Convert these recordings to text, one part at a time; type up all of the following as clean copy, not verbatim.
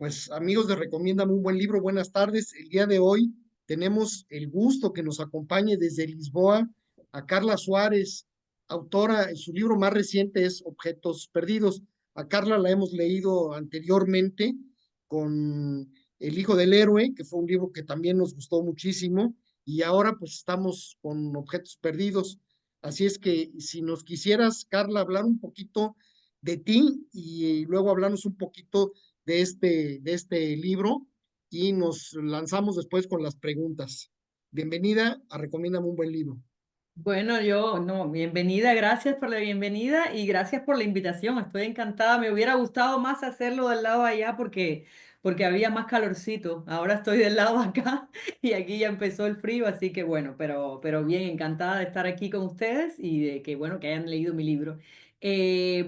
Pues amigos de Recomiéndame un buen libro, buenas tardes. El día de hoy tenemos el gusto que nos acompañe desde Lisboa a Carla Suárez, autora, su libro más reciente es Objetos Perdidos. A Carla la hemos leído anteriormente con El Hijo del Héroe, que fue un libro que también nos gustó muchísimo, y ahora pues estamos con Objetos Perdidos. Así es que si nos quisieras, Carla, hablar un poquito de ti y luego hablarnos un poquito de este libro y nos lanzamos después con las preguntas. Bienvenida a Recomiéndame un buen libro. Bueno, no, bienvenida, gracias por la bienvenida y gracias por la invitación. Estoy encantada. Me hubiera gustado más hacerlo del lado allá porque había más calorcito. Ahora estoy del lado acá y aquí ya empezó el frío, así que bueno, pero bien, encantada de estar aquí con ustedes y de que bueno, que hayan leído mi libro.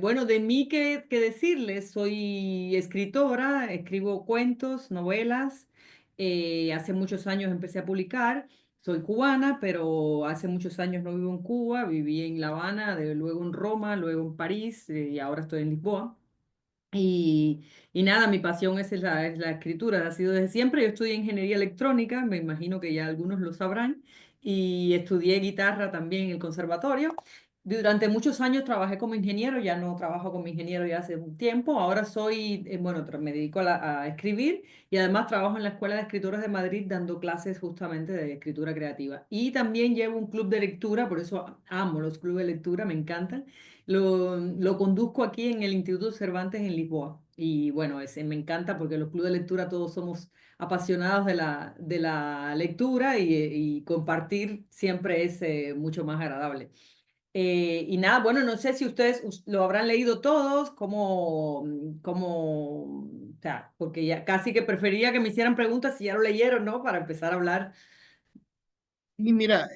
Bueno, de mí qué decirles, soy escritora, escribo cuentos, novelas. Hace muchos años empecé a publicar. Soy cubana, pero hace muchos años no vivo en Cuba, viví en La Habana, luego en Roma, luego en París y ahora estoy en Lisboa. Y nada, mi pasión es la escritura, ha sido desde siempre. Yo estudié ingeniería electrónica, me imagino que ya algunos lo sabrán, y estudié guitarra también en el conservatorio. Durante muchos años trabajé como ingeniero, ya no trabajo como ingeniero ya hace un tiempo. Ahora soy, bueno, me dedico a escribir y además trabajo en la Escuela de Escritores de Madrid dando clases justamente de escritura creativa. Y también llevo un club de lectura, por eso amo los clubes de lectura, me encantan. Lo conduzco aquí en el Instituto Cervantes en Lisboa. Y bueno, me encanta porque los clubes de lectura todos somos apasionados de la lectura y compartir siempre es mucho más agradable. Y nada, bueno, no sé si ustedes lo habrán leído todos, o sea, porque ya casi que preferiría que me hicieran preguntas si ya lo leyeron, ¿no? Para empezar a hablar. Y mira,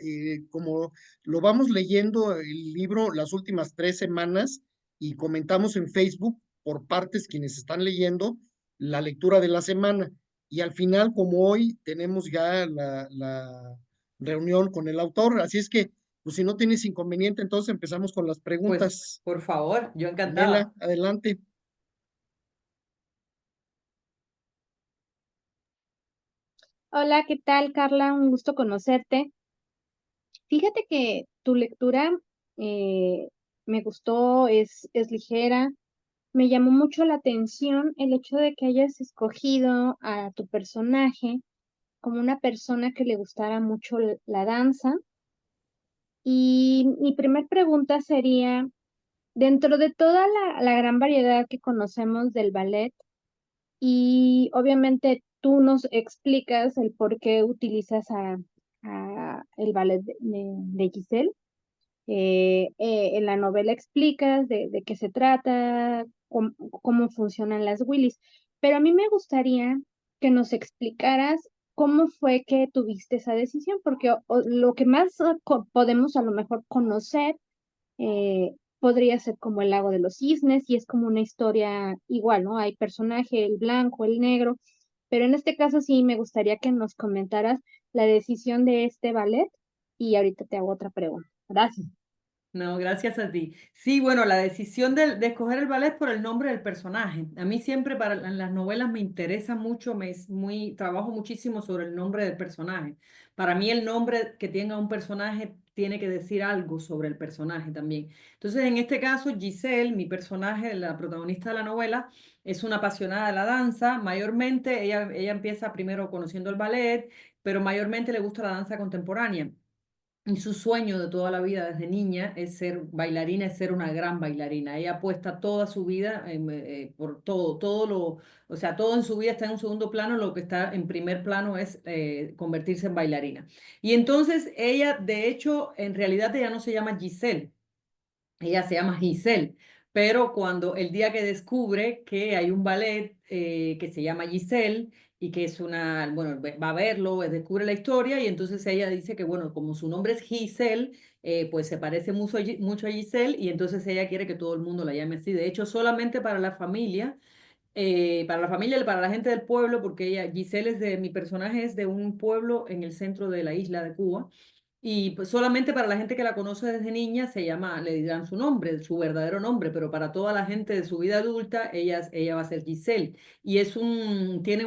como lo vamos leyendo el libro las últimas 3 semanas y comentamos en Facebook por partes quienes están leyendo la lectura de la semana. Y al final, como hoy, tenemos ya la reunión con el autor. Así es que, pues si no tienes inconveniente, entonces empezamos con las Pues, preguntas. por favor, yo Anela, encantada. adelante. Hola, ¿qué tal, Carla? Un gusto conocerte. Fíjate que tu lectura eh, me gustó, es ligera. Me llamó mucho la atención el hecho de que hayas escogido a tu personaje como una persona que le gustara mucho la danza. Y mi primer pregunta sería, dentro de toda la gran variedad que conocemos del ballet, y obviamente tú nos explicas el por qué utilizas a el ballet de Giselle. En la novela explicas de qué se trata, cómo funcionan las Willys, pero a mí me gustaría que nos explicaras cómo fue que tuviste esa decisión, porque lo que más podemos a lo mejor conocer podría ser como el lago de los cisnes y es como una historia igual, ¿no? Hay personaje, el blanco, el negro, pero en este caso sí me gustaría que nos comentaras la decisión de este ballet y ahorita te hago otra pregunta. Gracias. No, gracias a ti. Sí, bueno, la decisión de escoger el ballet por el nombre del personaje. A mí siempre en las novelas me interesa mucho, trabajo muchísimo sobre el nombre del personaje. Para mí el nombre que tenga un personaje tiene que decir algo sobre el personaje también. Entonces, en este caso, Giselle, mi personaje, la protagonista de la novela, es una apasionada de la danza. Mayormente, ella empieza primero conociendo el ballet, pero mayormente le gusta la danza contemporánea. Y su sueño de toda la vida desde niña es ser bailarina, es ser una gran bailarina. Ella apuesta toda su vida por o sea, todo en su vida está en un segundo plano, lo que está en primer plano es convertirse en bailarina. Y entonces ella, de hecho, en realidad ella no se llama Giselle, ella se llama Giselle, pero cuando el día que descubre que hay un ballet que se llama Giselle y que es bueno, va a verlo, descubre la historia y entonces ella dice que, bueno, como su nombre es Giselle, pues se parece mucho a Giselle y entonces ella quiere que todo el mundo la llame así. De hecho, solamente para la familia y para la gente del pueblo, porque mi personaje es de un pueblo en el centro de la isla de Cuba Y pues solamente para la gente que la conoce desde niña se llama, le dirán su nombre, su verdadero nombre, pero para toda la gente de su vida adulta, ella va a ser Giselle. Y tiene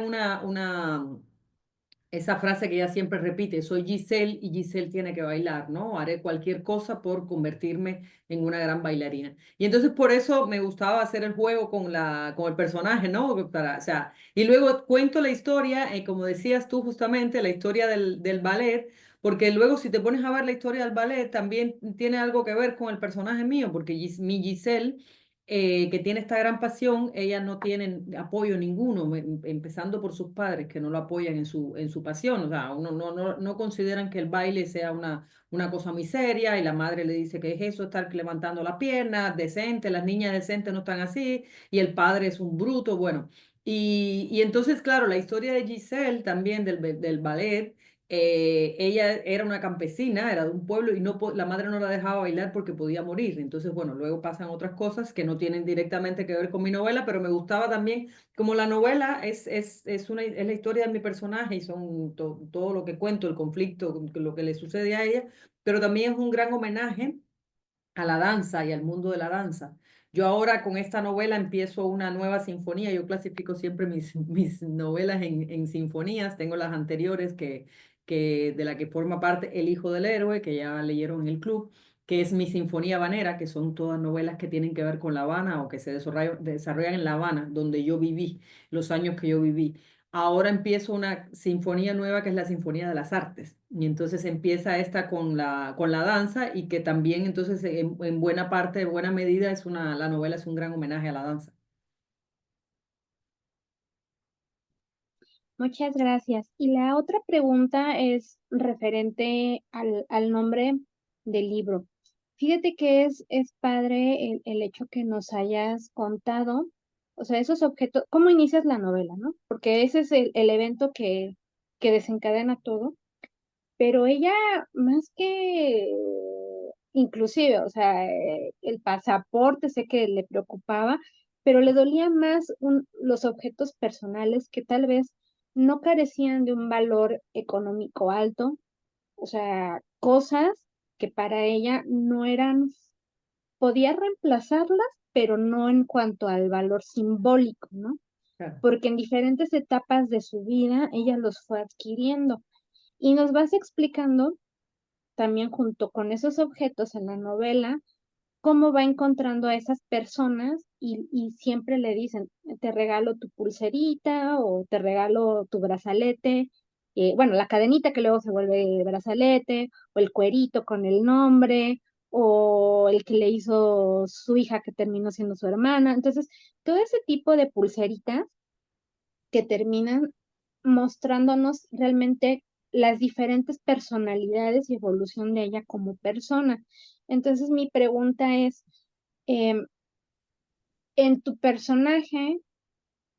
esa frase que ella siempre repite: soy Giselle y Giselle tiene que bailar, ¿no? Haré cualquier cosa por convertirme en una gran bailarina. Y entonces por eso me gustaba hacer el juego con el personaje, ¿no? O sea, y luego cuento la historia, como decías tú justamente, la historia del ballet, porque luego si te pones a ver la historia del ballet, también tiene algo que ver con el personaje mío, porque mi Giselle, que tiene esta gran pasión, ella no tiene apoyo ninguno, empezando por sus padres que no lo apoyan en su pasión. O sea, no consideran que el baile sea una cosa muy seria, y la madre le dice que es eso, estar levantando las piernas, decente, las niñas decentes no están así, y el padre es un bruto, bueno. Y entonces, claro, la historia de Giselle también del ballet, ella era una campesina, era de un pueblo, y la madre no la dejaba bailar porque podía morir. Entonces, bueno, luego pasan otras cosas que no tienen directamente que ver con mi novela, pero me gustaba también, como la novela es la historia de mi personaje, y son todo lo que cuento, el conflicto, lo que le sucede a ella, pero también es un gran homenaje a la danza y al mundo de la danza. Yo ahora con esta novela empiezo una nueva sinfonía. Yo clasifico siempre mis novelas en sinfonías. Tengo las anteriores de la que forma parte El Hijo del Héroe, que ya leyeron en el club, que es mi sinfonía habanera, que son todas novelas que tienen que ver con La Habana o que se desarrollan en La Habana, donde yo viví, los años que yo viví. Ahora empiezo una sinfonía nueva, que es la Sinfonía de las Artes. Y entonces empieza esta con la danza, y que también entonces en buena parte, en buena medida, la novela es un gran homenaje a la danza. Muchas gracias. Y la otra pregunta es referente al nombre del libro. Fíjate que es padre el hecho que nos hayas contado, o sea, esos objetos, cómo inicias la novela, ¿no? Porque ese es el evento que desencadena todo, pero ella, más que, inclusive, o sea, el pasaporte sé que le preocupaba, pero le dolía más los objetos personales que tal vez no carecían de un valor económico alto, o sea, cosas que para ella no eran, podía reemplazarlas, pero no en cuanto al valor simbólico, ¿no? Claro. Porque en diferentes etapas de su vida ella los fue adquiriendo. Y nos vas explicando también junto con esos objetos en la novela, cómo va encontrando a esas personas y siempre le dicen, te regalo tu pulserita o te regalo tu brazalete, bueno, la cadenita que luego se vuelve brazalete, o el cuerito con el nombre, o el que le hizo su hija que terminó siendo su hermana. Entonces, todo ese tipo de pulseritas que terminan mostrándonos realmente las diferentes personalidades y evolución de ella como persona. Entonces, mi pregunta es, em, en tu personaje,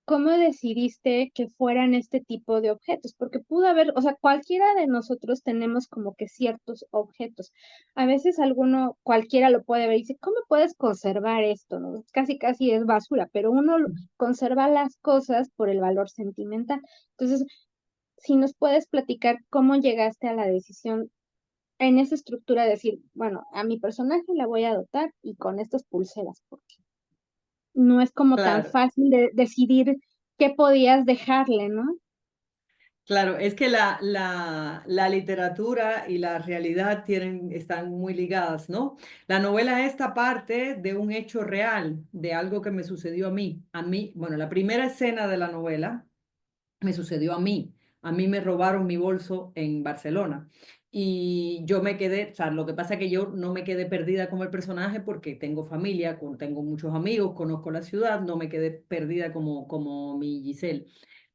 ¿cómo decidiste que fueran este tipo de objetos? Porque pudo haber, o sea, cualquiera de nosotros tenemos como que ciertos objetos. A veces alguno, cualquiera lo puede ver y dice, ¿cómo puedes conservar esto? ¿No? Casi, casi es basura, pero uno conserva las cosas por el valor sentimental. Entonces, si nos puedes platicar cómo llegaste a la decisión en esa estructura de decir, bueno, a mi personaje la voy a dotar y con estas pulseras, porque no es como tan Claro. fácil de decidir qué podías dejarle, ¿no? Claro, es que la literatura y la realidad están muy ligadas, ¿no? La novela esta parte de un hecho real, de algo que me sucedió a mí. Bueno, la primera escena de la novela me sucedió a mí. A mí me robaron mi bolso en Barcelona, y yo me quedé, o sea, lo que pasa es que yo no me quedé perdida como el personaje, porque tengo familia, tengo muchos amigos, conozco la ciudad, no me quedé perdida como mi Giselle.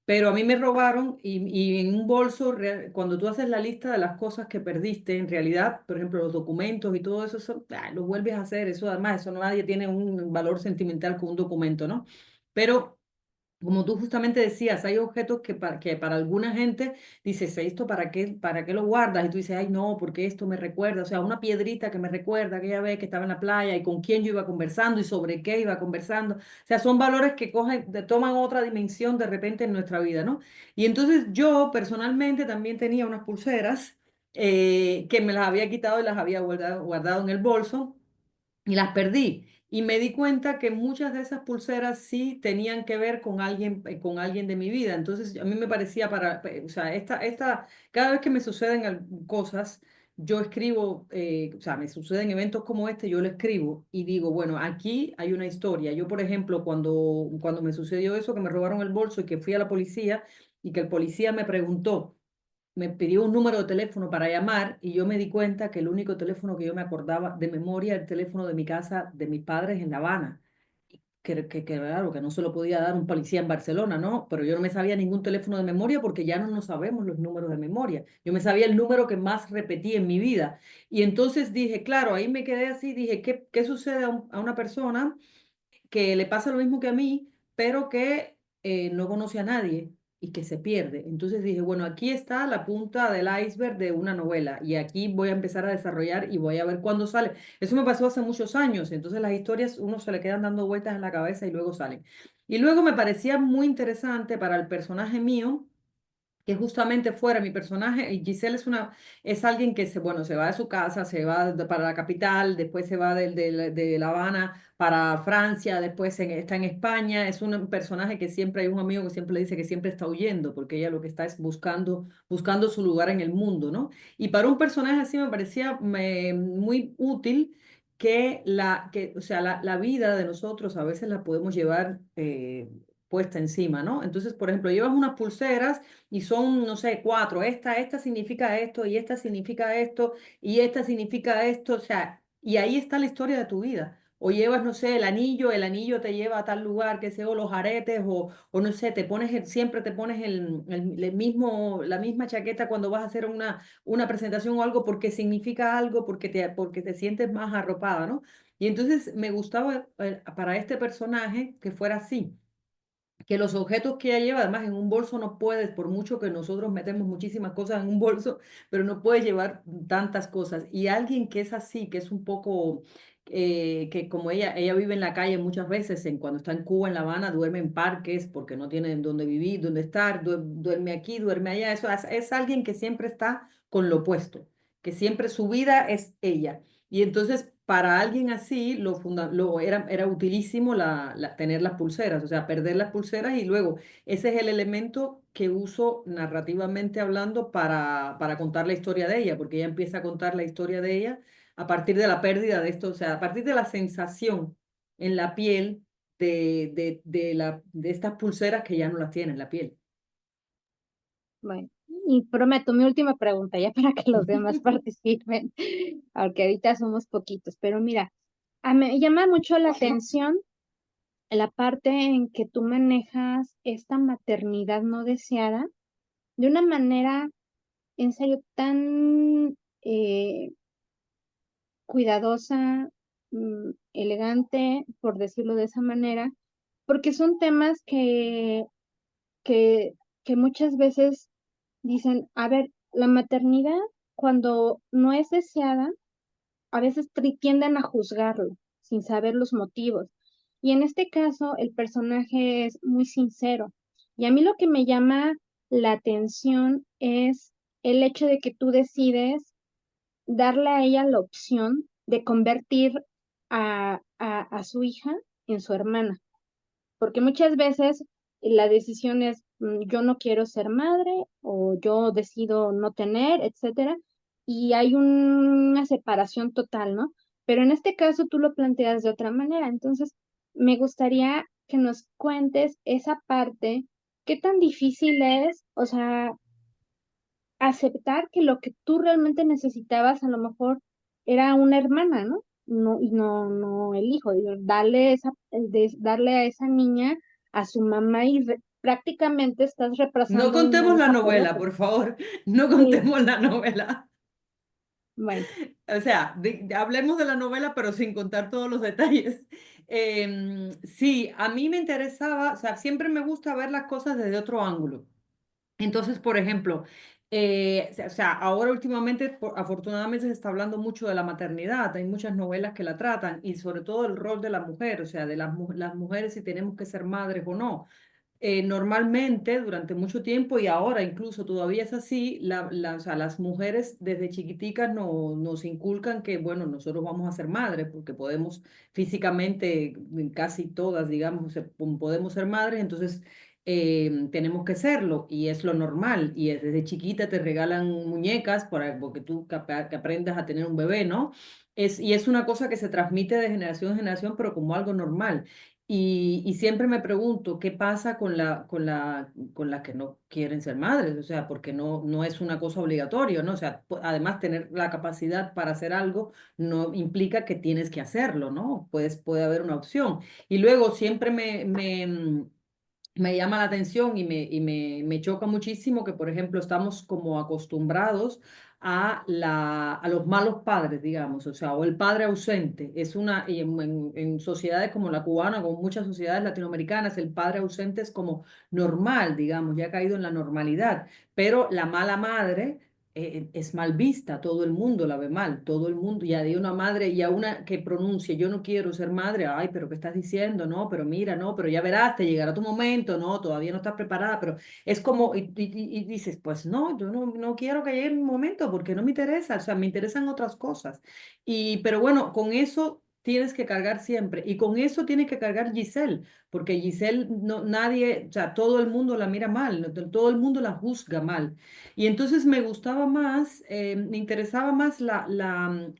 Pero a mí me robaron, y en un bolso, cuando tú haces la lista de las cosas que perdiste, en realidad, por ejemplo, los documentos y todo eso, lo vuelves a hacer. Eso además, eso nadie tiene un valor sentimental con un documento, ¿no? Pero como tú justamente decías, hay objetos que para alguna gente dices: ¿esto para qué lo guardas? Y tú dices: ay, no, porque esto me recuerda, o sea, una piedrita que me recuerda aquella vez que estaba en la playa y con quién yo iba conversando y sobre qué iba conversando. O sea, son valores que toman otra dimensión de repente en nuestra vida, ¿no? Y entonces yo personalmente también tenía unas pulseras que me las había quitado y las había guardado en el bolso y las perdí. Y me di cuenta que muchas de esas pulseras sí tenían que ver con alguien de mi vida. Entonces, a mí me parecía o sea, cada vez que me suceden cosas, yo escribo, o sea, me suceden eventos como este, yo lo escribo y digo, bueno, aquí hay una historia. Yo, por ejemplo, cuando me sucedió eso, que me robaron el bolso y que fui a la policía y que el policía me preguntó, me pidió un número de teléfono para llamar y yo me di cuenta que el único teléfono que yo me acordaba de memoria era el teléfono de mi casa de mis padres en La Habana. Claro, que no se lo podía dar un policía en Barcelona, ¿no? Pero yo no me sabía ningún teléfono de memoria porque ya no nos sabemos los números de memoria. Yo me sabía el número que más repetí en mi vida. Y entonces dije, claro, ahí me quedé así, dije, ¿qué sucede a una persona que le pasa lo mismo que a mí, pero que no conoce a nadie y que se pierde? Entonces dije, bueno, aquí está la punta del iceberg de una novela y aquí voy a empezar a desarrollar y voy a ver cuándo sale. Eso me pasó hace muchos años, entonces las historias uno se le quedan dando vueltas en la cabeza y luego salen. Y luego me parecía muy interesante para el personaje mío que justamente fuera mi personaje. Y Giselle es alguien que bueno, se va de su casa, se va para la capital, después se va de La Habana para Francia, después está en España. Es un personaje que siempre hay un amigo que siempre le dice que siempre está huyendo, porque ella lo que está es buscando su lugar en el mundo, ¿no? Y para un personaje así me parecía muy útil o sea, la vida de nosotros a veces la podemos llevar puesta encima, ¿no? Entonces, por ejemplo, llevas unas pulseras y son, no sé, cuatro. Esta significa esto, y esta significa esto, y esta significa esto. O sea, y ahí está la historia de tu vida. O llevas, no sé, el anillo te lleva a tal lugar, que sea, o los aretes, o no sé, siempre te pones la misma chaqueta cuando vas a hacer una presentación o algo, porque significa algo, porque te sientes más arropada, ¿no? Y entonces me gustaba para este personaje que fuera así, que los objetos que ella lleva, además en un bolso no puedes, por mucho que nosotros metemos muchísimas cosas en un bolso, pero no puedes llevar tantas cosas. Y alguien que es así, que es un poco, que como ella vive en la calle muchas veces, cuando está en Cuba, en La Habana, duerme en parques porque no tiene dónde vivir, dónde estar, duerme aquí, duerme allá. Eso es alguien que siempre está con lo opuesto, que siempre su vida es ella. Y entonces, para alguien así, era utilísimo tener las pulseras, o sea, perder las pulseras y luego ese es el elemento que uso narrativamente hablando para contar la historia de ella, porque ella empieza a contar la historia de ella a partir de la pérdida de esto, o sea, a partir de la sensación en la piel de estas pulseras que ya no las tiene en la piel. Bueno, y prometo mi última pregunta ya para que los demás participen, aunque ahorita somos poquitos, pero mira, me llama mucho la atención la parte en que tú manejas esta maternidad no deseada de una manera, en serio, tan cuidadosa, elegante, por decirlo de esa manera, porque son temas que, que muchas veces dicen, a ver, la maternidad cuando no es deseada, a veces tienden a juzgarlo sin saber los motivos. Y en este caso, el personaje es muy sincero. Y a mí lo que me llama la atención es el hecho de que tú decides darle a ella la opción de convertir a su hija en su hermana. Porque muchas veces la decisión es, yo no quiero ser madre o yo decido no tener, etcétera, y hay una separación total, ¿no? Pero en este caso tú lo planteas de otra manera. Entonces, me gustaría que nos cuentes esa parte, qué tan difícil es, o sea, aceptar que lo que tú realmente necesitabas a lo mejor era una hermana, ¿no? No, y no el hijo, digo, darle a esa niña a su mamá y prácticamente estás No reemplazando una contemos la hija por novela, otra. por favor, no Sí, contemos la novela. bueno, O sea, hablemos de la novela, pero sin contar todos los detalles. Sí, a mí me interesaba, o sea, siempre me gusta ver las cosas desde otro ángulo. Entonces, por ejemplo, o sea, ahora últimamente, afortunadamente, se está hablando mucho de la maternidad. Hay muchas novelas que la tratan y sobre todo el rol de la mujer, o sea, de las mujeres si tenemos que ser madres o no. normalmente durante mucho tiempo y ahora incluso todavía es así, o sea, las mujeres desde chiquiticas nos inculcan que, bueno, nosotros vamos a ser madres porque podemos físicamente, casi todas, digamos, podemos ser madres, entonces tenemos que serlo y es lo normal. Y desde chiquita te regalan muñecas porque tú que aprendas a tener un bebé, ¿no? Y es una cosa que se transmite de generación en generación, pero como algo normal. Y siempre me pregunto, ¿qué pasa con las que no quieren ser madres? O sea, porque no es una cosa obligatoria, ¿no? O sea, además tener la capacidad para hacer algo no implica que tienes que hacerlo, ¿no? Puede haber una opción. Y luego siempre me llama la atención me choca muchísimo que, por ejemplo, estamos como acostumbrados a los malos padres, digamos, o sea, o el padre ausente. Y en sociedades como la cubana, como muchas sociedades latinoamericanas, el padre ausente es como normal, digamos, ya ha caído en la normalidad, pero la mala madre es mal vista, todo el mundo la ve mal, todo el mundo, y hay una madre y a una que pronuncie, yo no quiero ser madre, ay, pero ¿qué estás diciendo? No, pero mira, no, pero ya verás, te llegará tu momento, no, todavía no estás preparada, pero es como, y dices, pues no, yo no quiero que llegue mi momento porque no me interesa, o sea, me interesan otras cosas. Pero bueno, con eso tienes que cargar siempre, y con eso tiene que cargar Giselle, porque Giselle, no, nadie, o sea, todo el mundo la mira mal, todo el mundo la juzga mal. Y entonces me gustaba más, me interesaba más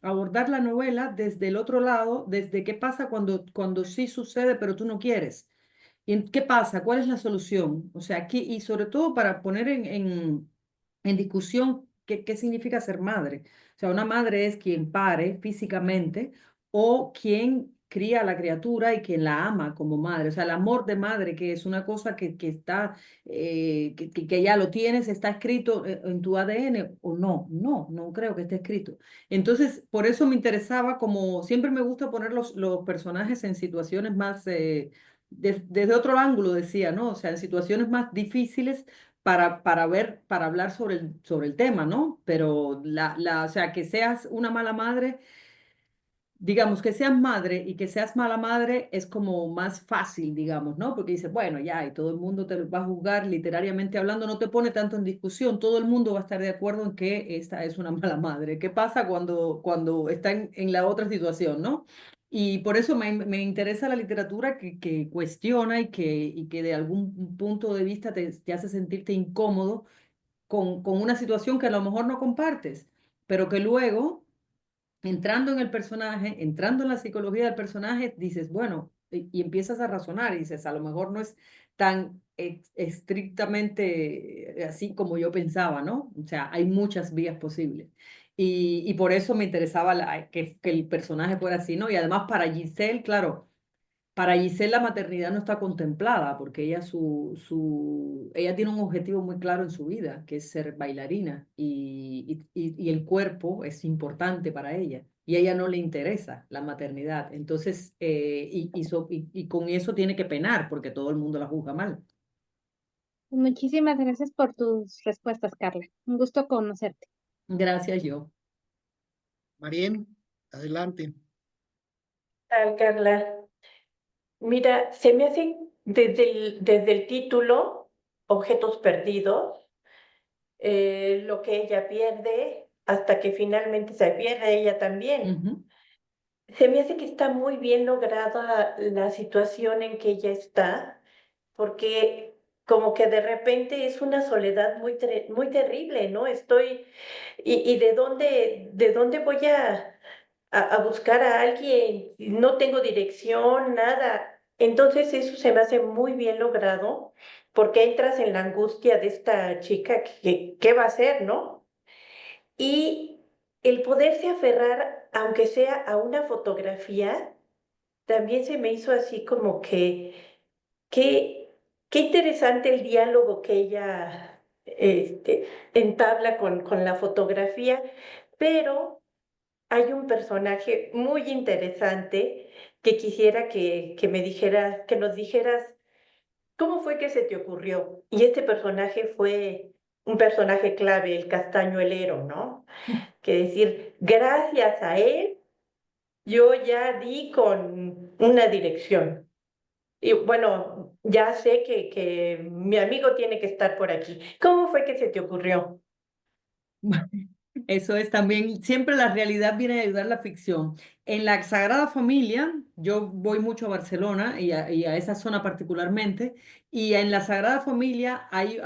abordar la novela desde el otro lado, desde qué pasa cuando sí sucede, pero tú no quieres. ¿Y qué pasa? ¿Cuál es la solución? O sea, aquí, y sobre todo para poner en discusión qué significa ser madre. O sea, una madre es quien pare físicamente o quien cría a la criatura y quien la ama como madre. O sea, el amor de madre, que es una cosa que está, que ya lo tienes, está escrito en tu ADN o no. No creo que esté escrito. Entonces, por eso me interesaba, como siempre me gusta poner los personajes en situaciones más desde otro ángulo, decía, ¿no? O sea, en situaciones más difíciles para hablar sobre el tema, ¿no? Pero o sea, que seas una mala madre, digamos, que seas madre y que seas mala madre es como más fácil, digamos, ¿no? Porque dices, bueno, ya, y todo el mundo te lo va a juzgar literariamente hablando, no te pone tanto en discusión, todo el mundo va a estar de acuerdo en que esta es una mala madre. ¿Qué pasa cuando está en la otra situación, ¿no? Y por eso me interesa la literatura que cuestiona y que de algún punto de vista te hace sentirte incómodo con una situación que a lo mejor no compartes, pero que luego entrando en el personaje, entrando en la psicología del personaje, dices, bueno, y empiezas a razonar y dices, a lo mejor no es tan estrictamente así como yo pensaba, ¿no? O sea, hay muchas vías posibles. Y por eso me interesaba que el personaje fuera así, ¿no? Y además para Giselle, claro, para Giselle la maternidad no está contemplada porque ella tiene un objetivo muy claro en su vida, que es ser bailarina y el cuerpo es importante para ella y a ella no le interesa la maternidad. Entonces, y con eso tiene que penar porque todo el mundo la juzga mal. Muchísimas gracias por tus respuestas, Carla. Un gusto conocerte. Gracias, yo. Marien, adelante. Tal, Carla. Mira, se me hace desde el título, Objetos Perdidos, lo que ella pierde hasta que finalmente se pierde ella también. Ujú. Se me hace que está muy bien lograda la situación en que ella está, porque como que de repente es una soledad muy terrible, ¿no? Y de dónde voy a buscar a alguien? No tengo dirección, nada. Entonces eso se me hace muy bien logrado, porque entras en la angustia de esta chica, ¿qué va a hacer, no? Y el poderse aferrar, aunque sea a una fotografía, también se me hizo así como que qué interesante el diálogo que ella entabla con la fotografía, pero hay un personaje muy interesante que quisiera que me dijeras, que nos dijeras cómo fue que se te ocurrió. Y este personaje fue un personaje clave, el castañuelero, ¿no? Que decir, gracias a él, yo ya di con una dirección. Y bueno, ya sé que mi amigo tiene que estar por aquí. ¿Cómo fue que se te ocurrió? Eso es también, siempre la realidad viene a ayudar la ficción. En la Sagrada Familia, yo voy mucho a Barcelona y a esa zona particularmente, y en la Sagrada Familia hay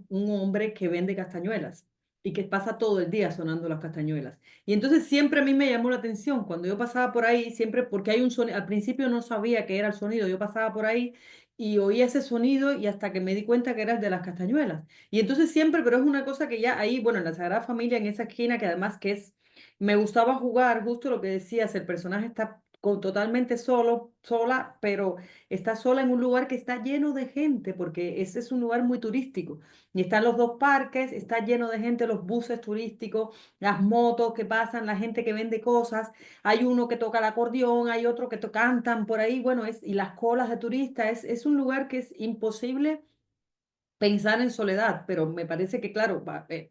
un hombre que vende castañuelas y que pasa todo el día sonando las castañuelas. Y entonces siempre a mí me llamó la atención cuando yo pasaba por ahí, siempre porque hay un sonido, al principio no sabía qué era el sonido, yo pasaba por ahí y oía ese sonido y hasta que me di cuenta que era el de las castañuelas. Y entonces siempre, pero es una cosa que ya ahí, bueno, en la Sagrada Familia, en esa esquina, que además que es, me gustaba jugar, justo lo que decías, el personaje está totalmente solo, sola, pero está sola en un lugar que está lleno de gente, porque ese es un lugar muy turístico. Y están los dos parques, está lleno de gente, los buses turísticos, las motos que pasan, la gente que vende cosas, hay uno que toca el acordeón, hay otro que cantan por ahí, bueno, y las colas de turistas, es un lugar que es imposible pensar en soledad, pero me parece que, claro,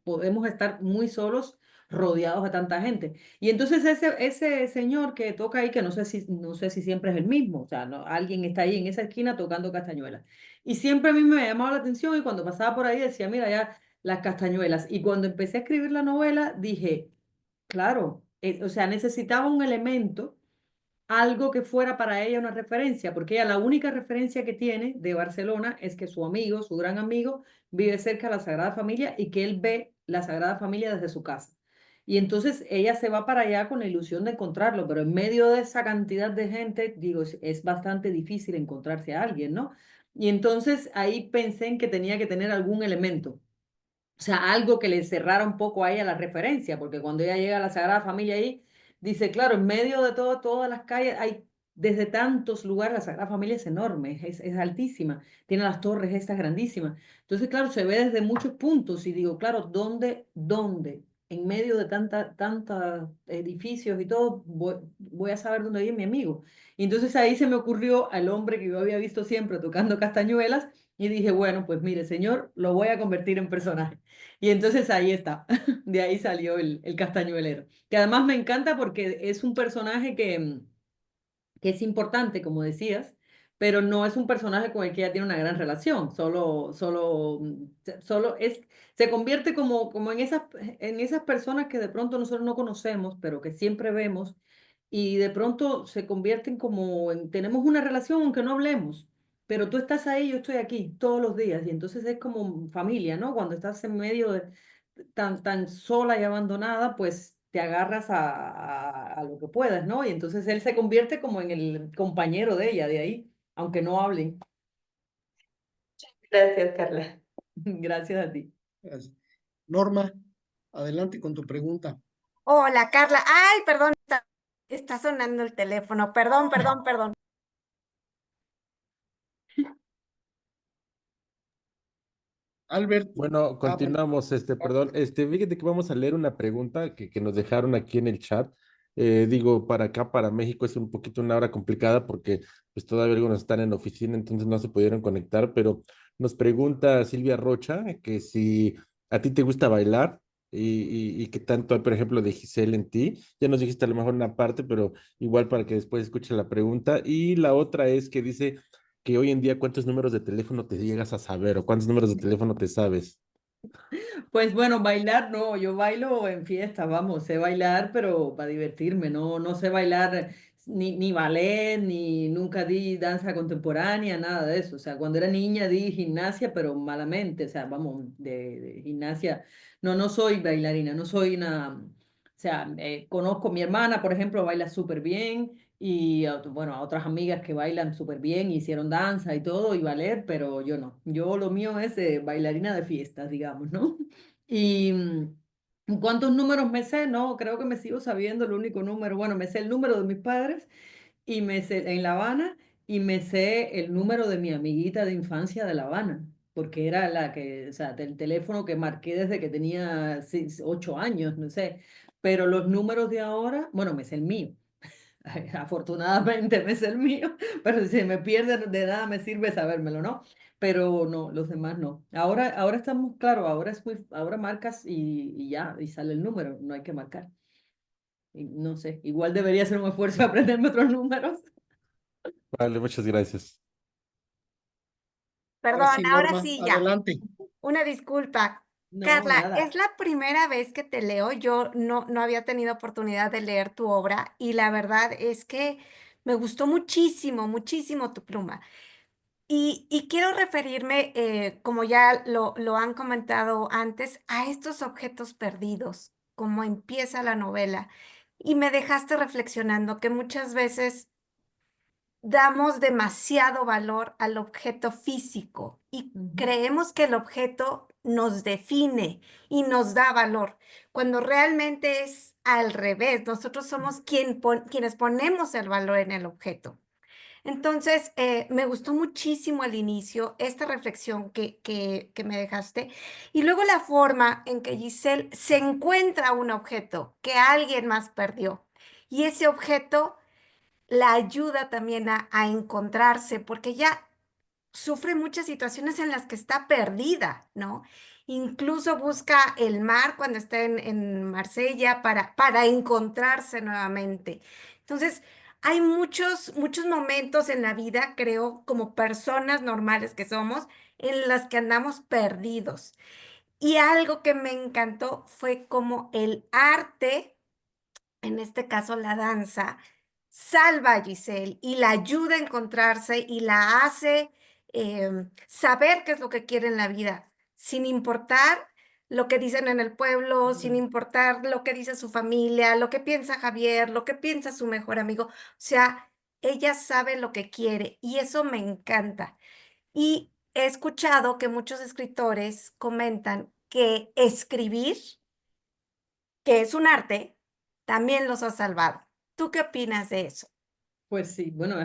podemos estar muy solos rodeados de tanta gente. Y entonces ese señor que toca ahí, que no sé si siempre es el mismo, o sea, alguien está ahí en esa esquina tocando castañuelas. Y siempre a mí me llamaba la atención y cuando pasaba por ahí decía, mira, ya las castañuelas. Y cuando empecé a escribir la novela, dije, claro, o sea, necesitaba un elemento, algo que fuera para ella una referencia, porque ella la única referencia que tiene de Barcelona es que su amigo, su gran amigo, vive cerca de la Sagrada Familia y que él ve la Sagrada Familia desde su casa. Y entonces ella se va para allá con la ilusión de encontrarlo, pero en medio de esa cantidad de gente, digo, es bastante difícil encontrarse a alguien, ¿no? Y entonces ahí pensé en que tenía que tener algún elemento. O sea, algo que le cerrara un poco a ella la referencia, porque cuando ella llega a la Sagrada Familia ahí, dice, claro, en medio de todas las calles hay desde tantos lugares, la Sagrada Familia es enorme, es altísima, tiene las torres estas grandísimas. Entonces, claro, se ve desde muchos puntos y digo, claro, ¿dónde? En medio de tantos edificios y todo, voy a saber dónde vive mi amigo. Y entonces ahí se me ocurrió al hombre que yo había visto siempre tocando castañuelas y dije, bueno, pues mire, señor, lo voy a convertir en personaje. Y entonces ahí está, de ahí salió el castañuelero, que además me encanta porque es un personaje que es importante, como decías, pero no es un personaje con el que ella tiene una gran relación, solo se convierte como en esas personas que de pronto nosotros no conocemos, pero que siempre vemos, y de pronto se convierten tenemos una relación aunque no hablemos. Pero tú estás ahí, yo estoy aquí todos los días y entonces es como familia, ¿no? Cuando estás en medio de tan sola y abandonada, pues te agarras a lo que puedas, ¿no? Y entonces él se convierte como en el compañero de ella de ahí, aunque no hablen. Gracias, Carla. Gracias a ti. Gracias. Norma, adelante con tu pregunta. Hola, Carla. Ay, perdón, está sonando el teléfono. Perdón, perdón, perdón. Albert, Bueno, bueno, continuamos, perdón, fíjate que vamos a leer una pregunta que nos dejaron aquí en el chat. Digo, para acá, para México, es un poquito una hora complicada porque pues todavía algunos están en oficina, entonces no se pudieron conectar, pero nos pregunta Silvia Rocha que si a ti te gusta bailar y qué tanto hay, por ejemplo, de Giselle en ti. Ya nos dijiste a lo mejor una parte, pero igual para que después escuche la pregunta. Y la otra es que dice que hoy en día cuántos números de teléfono te llegas a saber o cuántos números de teléfono te sabes. Pues bueno, bailar no, yo bailo en fiestas, vamos, sé bailar, pero para divertirme, no sé bailar ni ballet, ni nunca di danza contemporánea, nada de eso. O sea, cuando era niña di gimnasia, pero malamente, o sea, vamos, de gimnasia. No soy bailarina, no soy una, o sea, conozco a mi hermana, por ejemplo, baila súper bien y bueno, a otras amigas que bailan súper bien, hicieron danza y todo y ballet, pero yo no. Yo lo mío es bailarina de fiestas, digamos, ¿no? Y ¿cuántos números me sé? No, creo que me sigo sabiendo el único número. Bueno, me sé el número de mis padres y me sé en La Habana y me sé el número de mi amiguita de infancia de La Habana, porque era la que, o sea, del teléfono que marqué desde que tenía 8 años, no sé. Pero los números de ahora, bueno, me sé el mío. Afortunadamente me sé el mío, pero si se me pierde de nada me sirve sabérmelo, ¿no? Pero no, los demás no. Ahora estamos, claro, ahora marcas y ya, y sale el número, no hay que marcar. Y no sé, igual debería ser un esfuerzo aprenderme otros números. Vale, muchas gracias. Perdón, Ahora sí, ahora Norma, sí ya. adelante. Una disculpa. No, Carla, nada. es la primera vez que te leo. Yo no había tenido oportunidad de leer tu obra y la verdad es que me gustó muchísimo, muchísimo tu pluma. Y quiero referirme, como ya lo han comentado antes, a estos objetos perdidos, como empieza la novela. Y me dejaste reflexionando que muchas veces damos demasiado valor al objeto físico y Ujú. creemos que el objeto nos define y nos da valor, cuando realmente es al revés. Nosotros somos quienes ponemos el valor en el objeto. Entonces, me gustó muchísimo al inicio esta reflexión que me dejaste y luego la forma en que Giselle se encuentra un objeto que alguien más perdió y ese objeto la ayuda también a encontrarse, porque ella sufre muchas situaciones en las que está perdida, ¿no? Incluso busca el mar cuando está en Marsella para encontrarse nuevamente. Entonces, hay muchos momentos en la vida, creo, como personas normales que somos, en las que andamos perdidos. Y algo que me encantó fue como el arte, en este caso la danza, salva a Giselle y la ayuda a encontrarse y la hace saber qué es lo que quiere en la vida, sin importar lo que dicen en el pueblo, sin importar lo que dice su familia, lo que piensa Javier, lo que piensa su mejor amigo. O sea, ella sabe lo que quiere y eso me encanta. Y he escuchado que muchos escritores comentan que escribir, que es un arte, también los ha salvado. ¿Tú qué opinas de eso? Pues sí, bueno,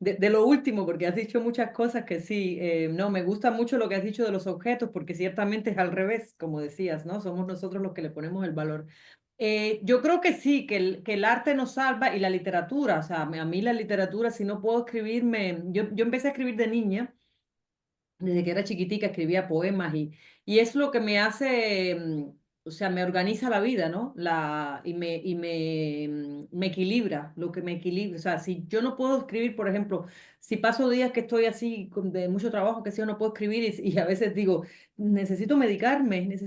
de lo último, porque has dicho muchas cosas que sí, no, me gusta mucho lo que has dicho de los objetos, porque ciertamente es al revés, como decías, ¿no? Somos nosotros los que le ponemos el valor. Yo creo que sí, que el arte nos salva y la literatura, o sea, a mí la literatura, si no puedo escribirme, yo empecé a escribir de niña, desde que era chiquitica escribía poemas y es lo que me hace, o sea, me organiza la vida, ¿no? Me equilibra, lo que me equilibra. O sea, si yo no puedo escribir, por ejemplo, si paso días que estoy así de mucho trabajo, que si yo no puedo escribir y a veces digo, necesito medicarme,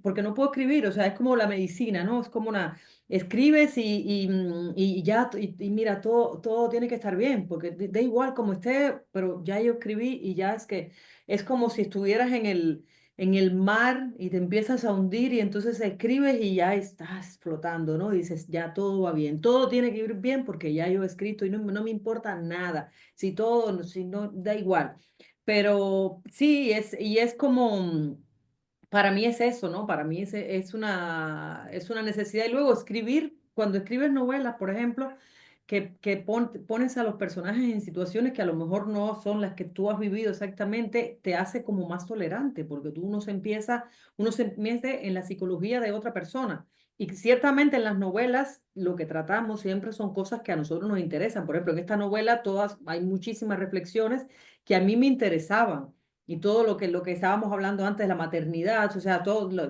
porque no puedo escribir, o sea, es como la medicina, ¿no? Es como una, escribes y ya, y mira, todo tiene que estar bien, porque da igual como esté, pero ya yo escribí y ya es que es como si estuvieras en el mar y te empiezas a hundir y entonces escribes y ya estás flotando, ¿no? Dices, ya todo va bien, todo tiene que ir bien porque ya yo he escrito y no me importa nada, si no, da igual. Pero sí, y es como, para mí es eso, ¿no? Para mí es una necesidad. Y luego escribir, cuando escribes novelas, por ejemplo, pones a los personajes en situaciones que a lo mejor no son las que tú has vivido exactamente, te hace como más tolerante, porque uno se mete en la psicología de otra persona. Y ciertamente en las novelas lo que tratamos siempre son cosas que a nosotros nos interesan. Por ejemplo, en esta novela hay muchísimas reflexiones que a mí me interesaban y todo lo que estábamos hablando antes de la maternidad, o sea,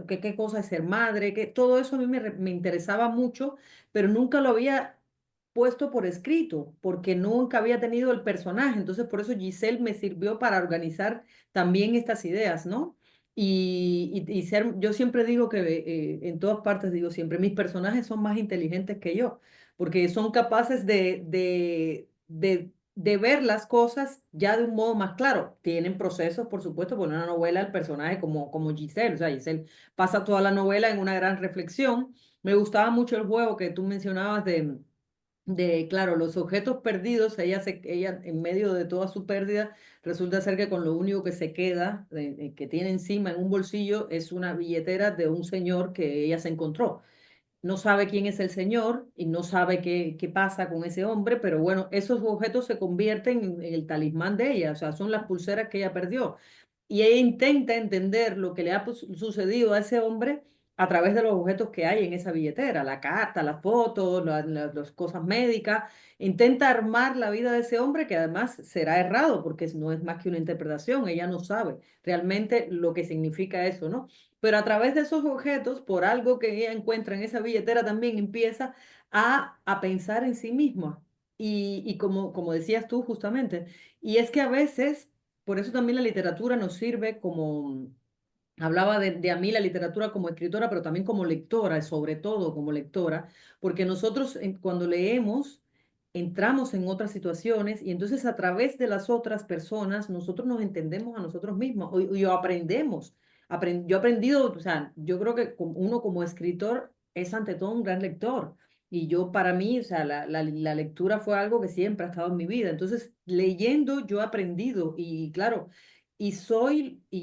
qué cosa es ser madre, que todo eso a mí me interesaba mucho, pero nunca lo había puesto por escrito, porque nunca había tenido el personaje. Entonces, por eso Giselle me sirvió para organizar también estas ideas, ¿no? Yo siempre digo que en todas partes digo siempre, mis personajes son más inteligentes que yo, porque son capaces de ver las cosas ya de un modo más claro. Tienen procesos, por supuesto, por una novela, el personaje como Giselle, o sea, Giselle pasa toda la novela en una gran reflexión. Me gustaba mucho el juego que tú mencionabas claro, los objetos perdidos, ella en medio de toda su pérdida, resulta ser que con lo único que se queda, que tiene encima en un bolsillo, es una billetera de un señor que ella se encontró. No sabe quién es el señor y no sabe qué pasa con ese hombre, pero bueno, esos objetos se convierten en el talismán de ella, o sea, son las pulseras que ella perdió. Y ella intenta entender lo que le ha sucedido a ese hombre a través de los objetos que hay en esa billetera, la carta, las fotos, las cosas médicas. Intenta armar la vida de ese hombre que además será errado porque no es más que una interpretación, ella no sabe realmente lo que significa eso, ¿no? Pero a través de esos objetos, por algo que ella encuentra en esa billetera, también empieza a pensar en sí misma. Y como decías tú justamente, y es que a veces por eso también la literatura nos sirve como, hablaba de a mí la literatura como escritora, pero también como lectora, y sobre todo como lectora, porque nosotros cuando leemos entramos en otras situaciones y entonces a través de las otras personas nosotros nos entendemos a nosotros mismos o aprendemos. Yo he aprendido, o sea, yo creo que uno como escritor es ante todo un gran lector. Y yo para mí, o sea, la lectura fue algo que siempre ha estado en mi vida. Entonces, leyendo yo he aprendido y claro, y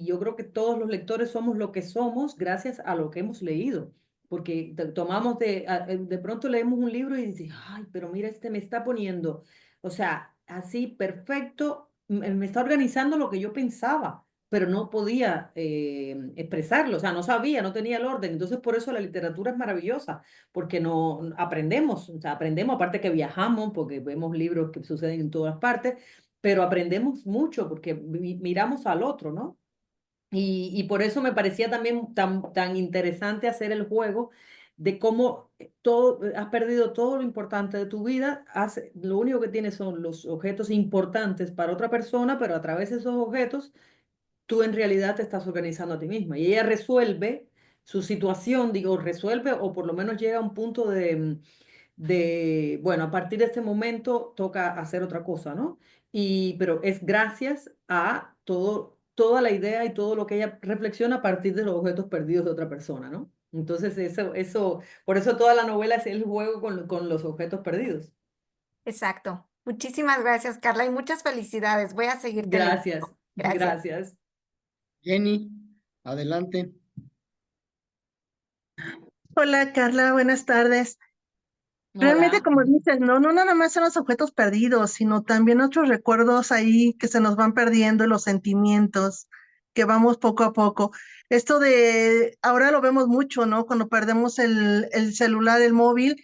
yo creo que todos los lectores somos lo que somos gracias a lo que hemos leído, porque tomamos de pronto leemos un libro y dices, ay, pero mira, este me está poniendo, o sea, así perfecto, me está organizando lo que yo pensaba, pero no podía expresarlo, o sea, no sabía, no tenía el orden, entonces por eso la literatura es maravillosa, porque no aprendemos, o sea, aprendemos, aparte que viajamos, porque vemos libros que suceden en todas partes, pero aprendemos mucho porque miramos al otro, ¿no? Y por eso me parecía también tan interesante hacer el juego de cómo has perdido todo lo importante de tu vida, lo único que tienes son los objetos importantes para otra persona, pero a través de esos objetos tú en realidad te estás organizando a ti misma. Y ella resuelve su situación, digo, resuelve o por lo menos llega a un punto bueno, a partir de este momento toca hacer otra cosa, ¿no? Pero es gracias a toda la idea y todo lo que ella reflexiona a partir de los objetos perdidos de otra persona, ¿no? Entonces, por eso toda la novela es el juego con los objetos perdidos. Exacto. Muchísimas gracias, Carla, y muchas felicidades. Voy a seguirte Gracias, leyendo. Gracias. gracias. Jenny, adelante. Hola Carla, buenas tardes. Realmente, Hola. como dices, no nada más son los objetos perdidos, sino también otros recuerdos ahí que se nos van perdiendo, los sentimientos que vamos poco a poco. Esto de, ahora lo vemos mucho, ¿no? Cuando perdemos el celular, el móvil,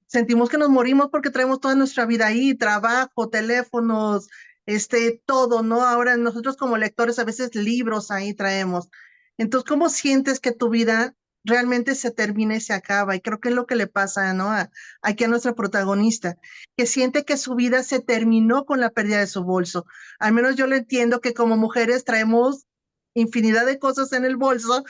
sentimos que nos morimos porque traemos toda nuestra vida ahí, trabajo, teléfonos, todo, ¿no? Ahora nosotros como lectores a veces libros ahí traemos. Entonces, ¿cómo sientes que tu vida realmente se termina y se acaba? Y creo que es lo que le pasa, ¿no? Aquí a nuestra protagonista, que siente que su vida se terminó con la pérdida de su bolso. Al menos yo lo entiendo que como mujeres traemos infinidad de cosas en el bolso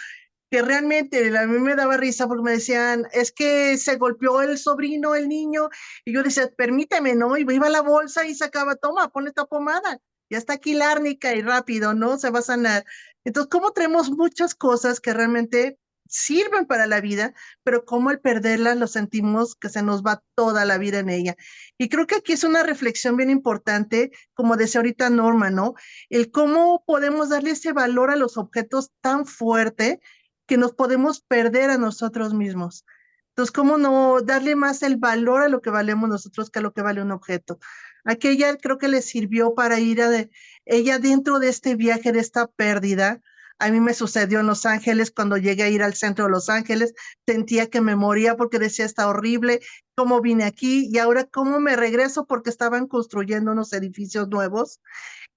que realmente a mí me daba risa porque me decían, es que se golpeó el sobrino, el niño, y yo decía, permíteme, ¿no? Y iba a la bolsa y sacaba, toma, pon esta pomada, ya está aquí la árnica y rápido, ¿no? Se va a sanar. Entonces, ¿cómo traemos muchas cosas que realmente sirven para la vida, pero cómo al perderlas lo sentimos que se nos va toda la vida en ella? Y creo que aquí es una reflexión bien importante, como decía ahorita Norma, ¿no? El cómo podemos darle ese valor a los objetos tan fuerte que nos podemos perder a nosotros mismos. Entonces, ¿cómo no darle más el valor a lo que valemos nosotros que a lo que vale un objeto? Aquella creo que le sirvió para ella dentro de este viaje, de esta pérdida. A mí me sucedió en Los Ángeles, cuando llegué a ir al centro de Los Ángeles, sentía que me moría porque decía, está horrible, cómo vine aquí y ahora cómo me regreso porque estaban construyendo unos edificios nuevos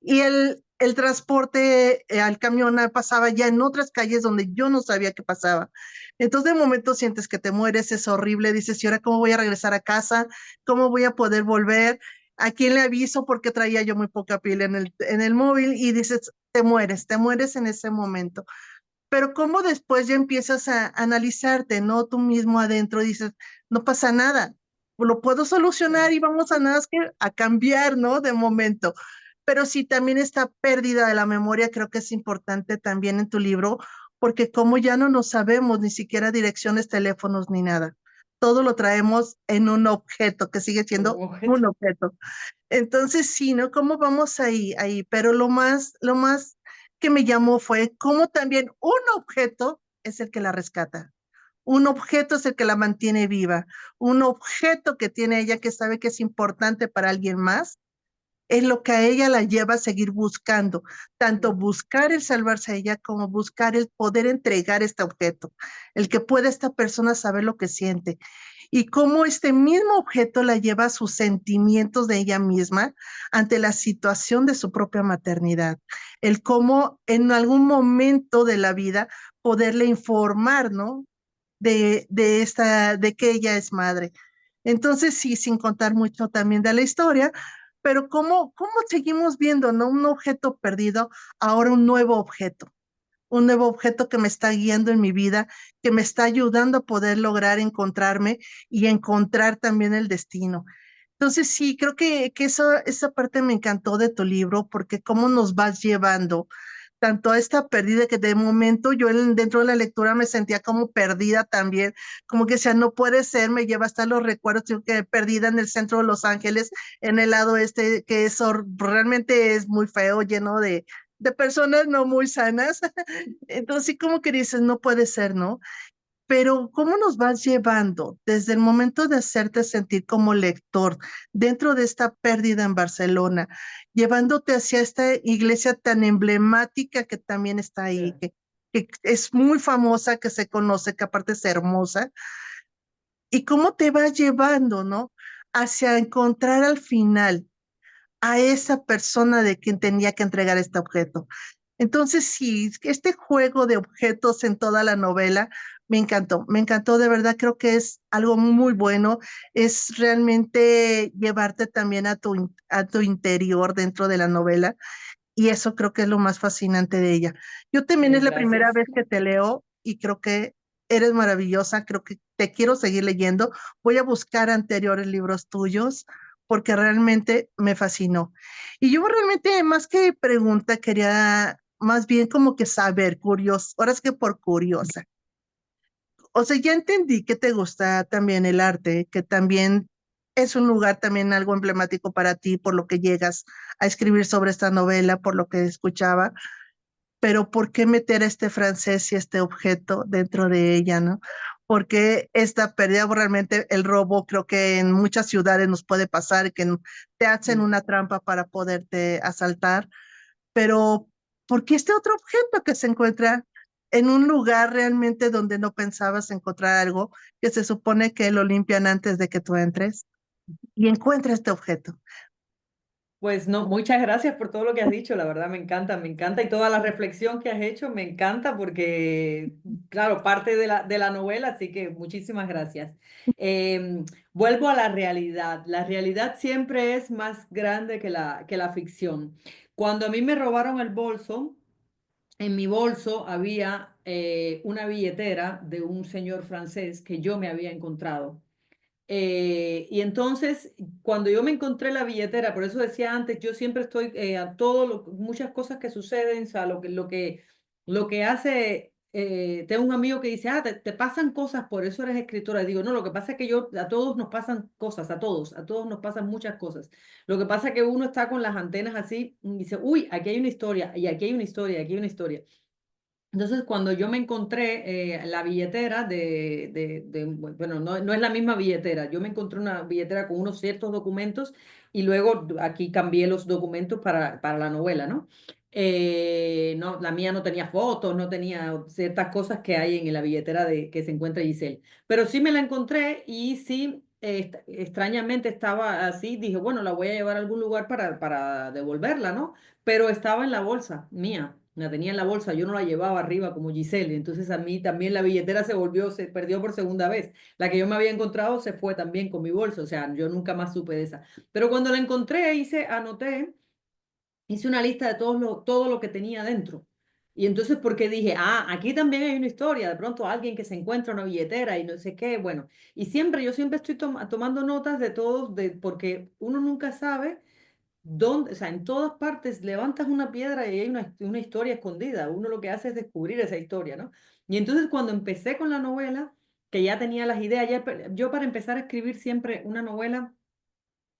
y el transporte al camión pasaba ya en otras calles donde yo no sabía qué pasaba. Entonces de momento sientes que te mueres, es horrible, dices, ¿y ahora cómo voy a regresar a casa? ¿Cómo voy a poder volver? ¿A quién le aviso? Porque traía yo muy poca pila en el móvil y dices, te mueres en ese momento. Pero cómo después ya empiezas a analizarte, ¿no? Tú mismo adentro dices, no pasa nada, lo puedo solucionar y vamos a nada más que a cambiar, ¿no? De momento. Pero sí, también esta pérdida de la memoria creo que es importante también en tu libro, porque como ya no nos sabemos ni siquiera direcciones, teléfonos ni nada. Todo lo traemos en un objeto que sigue siendo un objeto. Entonces, sí, ¿no? ¿Cómo vamos ahí? Pero lo más que me llamó fue cómo también un objeto es el que la rescata. Un objeto es el que la mantiene viva. Un objeto que tiene ella que sabe que es importante para alguien más es lo que a ella la lleva a seguir buscando, tanto buscar el salvarse a ella como buscar el poder entregar este objeto, el que pueda esta persona saber lo que siente y cómo este mismo objeto la lleva a sus sentimientos de ella misma ante la situación de su propia maternidad, el cómo en algún momento de la vida poderle informar, ¿no? De que ella es madre. Entonces, sí, sin contar mucho también de la historia, pero ¿cómo seguimos viendo, ¿no? Un objeto perdido, ahora un nuevo objeto que me está guiando en mi vida, que me está ayudando a poder lograr encontrarme y encontrar también el destino. Entonces, sí, creo que esa parte me encantó de tu libro, porque cómo nos vas llevando tanto a esta pérdida que de momento yo dentro de la lectura me sentía como perdida también, como que decía, no puede ser, me lleva hasta los recuerdos, yo que perdida en el centro de Los Ángeles, en el lado este, que eso realmente es muy feo, lleno de personas no muy sanas. Entonces, sí, como que dices, no puede ser, ¿no? Pero ¿cómo nos vas llevando desde el momento de hacerte sentir como lector dentro de esta pérdida en Barcelona, llevándote hacia esta iglesia tan emblemática que también está ahí, Yeah. que es muy famosa, que se conoce, que aparte es hermosa, y cómo te va llevando, ¿no? Hacia encontrar al final a esa persona de quien tenía que entregar este objeto. Entonces, sí, este juego de objetos en toda la novela me encantó de verdad, creo que es algo muy bueno, es realmente llevarte también a tu interior dentro de la novela y eso creo que es lo más fascinante de ella. Yo también es la primera Gracias. vez que te leo y creo que eres maravillosa, creo que te quiero seguir leyendo. Voy a buscar anteriores libros tuyos porque realmente me fascinó. Y yo realmente más que pregunta quería más bien como que saber, curioso, ahora es que por curiosa. O sea, ya entendí que te gusta también el arte, que también es un lugar también algo emblemático para ti por lo que llegas a escribir sobre esta novela, por lo que escuchaba, pero ¿por qué meter a este francés y este objeto dentro de ella, no? Porque esta pérdida, realmente el robo, creo que en muchas ciudades nos puede pasar, que te hacen una trampa para poderte asaltar, pero ¿por qué este otro objeto que se encuentra en un lugar realmente donde no pensabas encontrar algo que se supone que lo limpian antes de que tú entres y encuentra este objeto? Pues no, muchas gracias por todo lo que has dicho, la verdad me encanta y toda la reflexión que has hecho me encanta porque, claro, parte de la novela, así que muchísimas gracias. Vuelvo a la realidad siempre es más grande que la ficción. Cuando a mí me robaron el bolso, en mi bolso había una billetera de un señor francés que yo me había encontrado. Y entonces, cuando yo me encontré la billetera, por eso decía antes, yo siempre estoy a todo, muchas cosas que suceden, o sea, lo que hace, tengo un amigo que dice, te pasan cosas, por eso eres escritora. Y digo, no, lo que pasa es que a todos nos pasan cosas, a todos nos pasan muchas cosas. Lo que pasa es que uno está con las antenas así y dice, uy, aquí hay una historia, y aquí hay una historia, y aquí hay una historia. Entonces, cuando yo me encontré la billetera bueno, no es la misma billetera, yo me encontré una billetera con unos ciertos documentos y luego aquí cambié los documentos para la novela, ¿no? No, la mía no tenía fotos, no tenía ciertas cosas que hay en la billetera que se encuentra Giselle, pero sí me la encontré y sí, extrañamente estaba así, dije, bueno, la voy a llevar a algún lugar para devolverla, ¿no? Pero estaba en la bolsa mía, la tenía en la bolsa, yo no la llevaba arriba como Giselle, entonces a mí también la billetera se perdió por segunda vez. La que yo me había encontrado se fue también con mi bolsa, o sea, yo nunca más supe de esa. Pero cuando la encontré, anoté, hice una lista de todo lo que tenía dentro. Y entonces, porque dije, aquí también hay una historia, de pronto alguien que se encuentra una billetera y no sé qué, bueno, y yo siempre estoy tomando notas de todos, porque uno nunca sabe o sea, en todas partes levantas una piedra y hay una historia escondida. Uno lo que hace es descubrir esa historia, ¿no? Y entonces cuando empecé con la novela, que ya tenía las ideas, yo para empezar a escribir siempre una novela,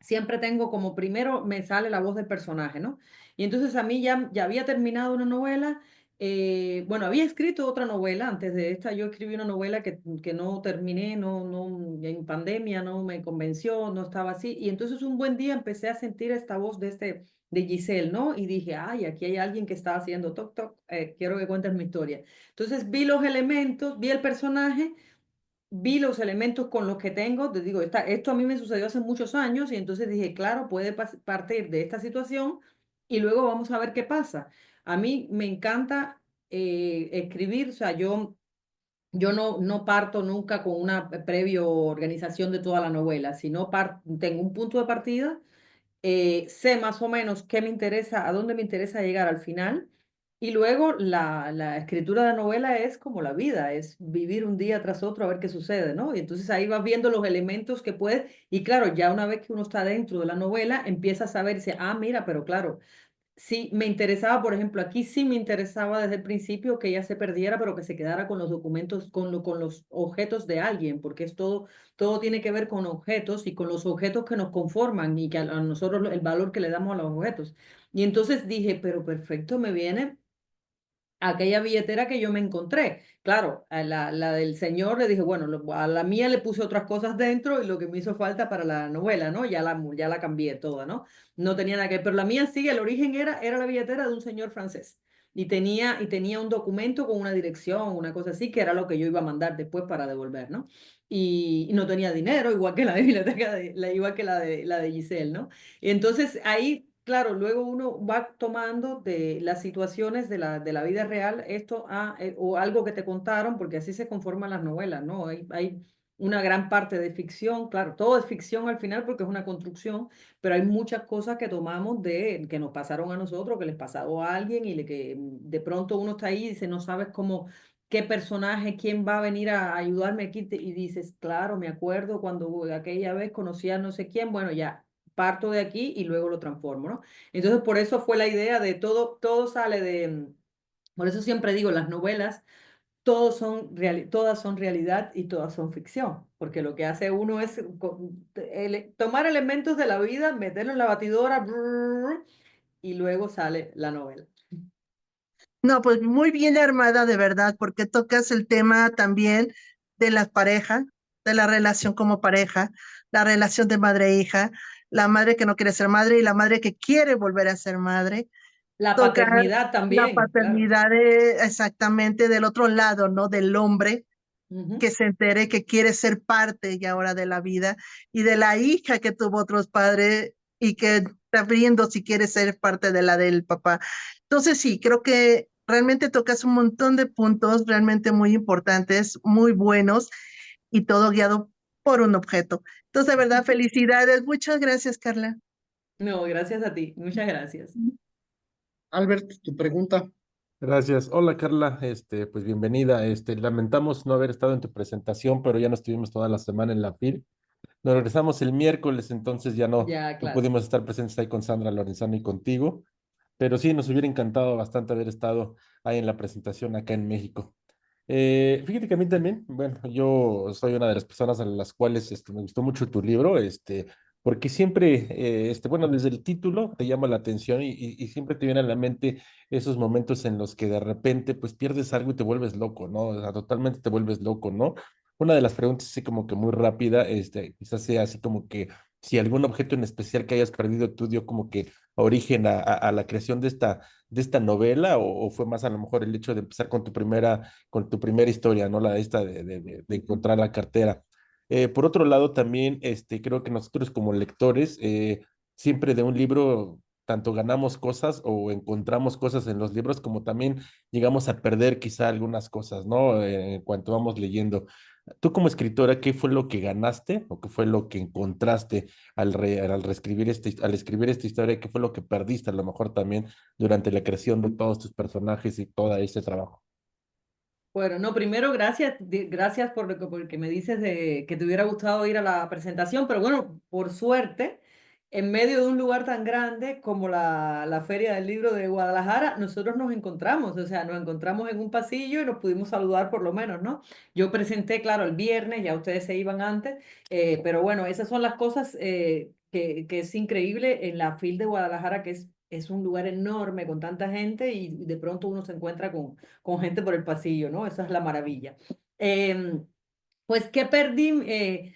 siempre tengo como primero me sale la voz del personaje, ¿no? Y entonces a mí ya había terminado una novela, bueno, había escrito otra novela antes de esta, yo escribí una novela que no terminé, en pandemia no me convenció, no estaba así, y entonces un buen día empecé a sentir esta voz de Giselle, ¿no? Y dije, ay, aquí hay alguien que está haciendo toc, toc, quiero que cuentes mi historia. Entonces vi los elementos, vi el personaje, vi los elementos con los que tengo, te digo, esto a mí me sucedió hace muchos años y entonces dije, claro, puede partir de esta situación y luego vamos a ver qué pasa. A mí me encanta escribir, o sea, yo no parto nunca con una previa organización de toda la novela, sino tengo un punto de partida sé más o menos qué me interesa, a dónde me interesa llegar al final. Y luego la escritura de la novela es como la vida, es vivir un día tras otro a ver qué sucede, ¿no? Y entonces ahí vas viendo los elementos que puedes, y claro, ya una vez que uno está dentro de la novela, empieza a saber y dice, ah, mira, pero claro, sí, me interesaba, por ejemplo, aquí sí me interesaba desde el principio que ella se perdiera, pero que se quedara con los documentos, con los objetos de alguien, porque es todo tiene que ver con objetos y con los objetos que nos conforman y que a nosotros el valor que le damos a los objetos. Y entonces dije, pero perfecto, me viene aquella billetera que yo me encontré. Claro, a la del señor le dije, bueno, a la mía le puse otras cosas dentro y lo que me hizo falta para la novela, ¿no? Ya la cambié toda, ¿no? No tenía nada que ver, pero la mía sí, el origen era la billetera de un señor francés. Y tenía un documento con una dirección, una cosa así, que era lo que yo iba a mandar después para devolver, ¿no? Y no tenía dinero, igual que la de biblioteca, igual que la de Giselle, ¿no? Y entonces ahí, claro, luego uno va tomando de las situaciones de la vida real esto o algo que te contaron, porque así se conforman las novelas, ¿no? Hay una gran parte de ficción, claro, todo es ficción al final porque es una construcción, pero hay muchas cosas que tomamos que nos pasaron a nosotros, que les pasó a alguien que de pronto uno está ahí y dice, no sabes cómo, qué personaje, quién va a venir a ayudarme aquí, y dices, claro, me acuerdo cuando aquella vez conocí a no sé quién, bueno, ya parto de aquí y luego lo transformo, ¿no? Entonces, por eso fue la idea de todo sale por eso siempre digo, las novelas, todas son realidad y todas son ficción, porque lo que hace uno es tomar elementos de la vida, meterlo en la batidora, brrr, y luego sale la novela. No, pues muy bien armada de verdad, porque tocas el tema también de las parejas, de la relación como pareja, la relación de madre e hija, la madre que no quiere ser madre y la madre que quiere volver a ser madre. La Tocar paternidad la también, claro. paternidad exactamente del otro lado, ¿no? Del hombre Ujú. que se entere que quiere ser parte ya ahora de la vida y de la hija que tuvo otros padres y que está viendo si quiere ser parte de la del papá. Entonces sí, creo que realmente tocas un montón de puntos realmente muy importantes, muy buenos y todo guiado por un objeto. Entonces, de verdad, felicidades. Muchas gracias, Carla. No, gracias a ti, muchas gracias. Albert, tu pregunta. Gracias. Hola Carla, pues bienvenida. Lamentamos no haber estado en tu presentación, pero ya no estuvimos toda la semana en la FIL. Nos regresamos el miércoles, entonces ya Ya, no claro. pudimos estar presentes ahí con Sandra Lorenzano y contigo, pero sí, nos hubiera encantado bastante haber estado ahí en la presentación acá en México. Fíjate que a mí también, bueno, yo soy una de las personas a las cuales me gustó mucho tu libro, porque siempre, bueno, desde el título te llama la atención y siempre te viene a la mente esos momentos en los que de repente pues pierdes algo y te vuelves loco, ¿no? O sea, totalmente te vuelves loco, ¿no? Una de las preguntas así como que muy rápida, quizás sea así como que si algún objeto en especial que hayas perdido tú dio como que origen a la creación de esta novela o fue más a lo mejor el hecho de empezar con tu primera historia, ¿no? La de esta de encontrar la cartera. Por otro lado, también creo que nosotros como lectores, siempre de un libro, tanto ganamos cosas o encontramos cosas en los libros, como también llegamos a perder quizá algunas cosas, ¿no? En cuanto vamos leyendo. Tú como escritora, ¿qué fue lo que ganaste o qué fue lo que encontraste al reescribir al escribir esta historia? ¿Qué fue lo que perdiste a lo mejor también durante la creación de todos tus personajes y todo ese trabajo? Bueno, no, primero gracias, gracias porque me dices que te hubiera gustado ir a la presentación, pero bueno, por suerte, en medio de un lugar tan grande como la Feria del Libro de Guadalajara, nosotros nos encontramos, o sea, nos encontramos en un pasillo y nos pudimos saludar por lo menos, ¿no? Yo presenté, claro, el viernes, ya ustedes se iban antes, pero bueno, esas son las cosas que es increíble en la FIL de Guadalajara, que es un lugar enorme con tanta gente y de pronto uno se encuentra con gente por el pasillo, ¿no? Esa es la maravilla. Em, pues, ¿qué perdí?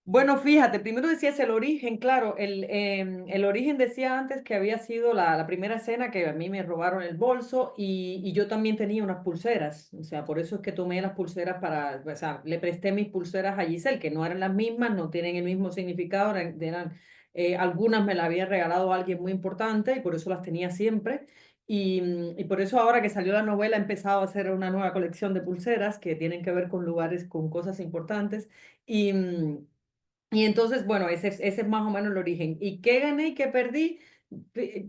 Bueno, fíjate, primero decías el origen, claro, el origen decía antes que había sido la primera escena que a mí me robaron el bolso y yo también tenía unas pulseras, o sea, por eso es que tomé las pulseras o sea, le presté mis pulseras a Giselle, que no eran las mismas, no tienen el mismo significado, algunas me las había regalado alguien muy importante y por eso las tenía siempre. Y por eso ahora que salió la novela he empezado a hacer una nueva colección de pulseras que tienen que ver con lugares, con cosas importantes. Y Y entonces, bueno, ese es más o menos el origen. ¿Y qué gané y qué perdí?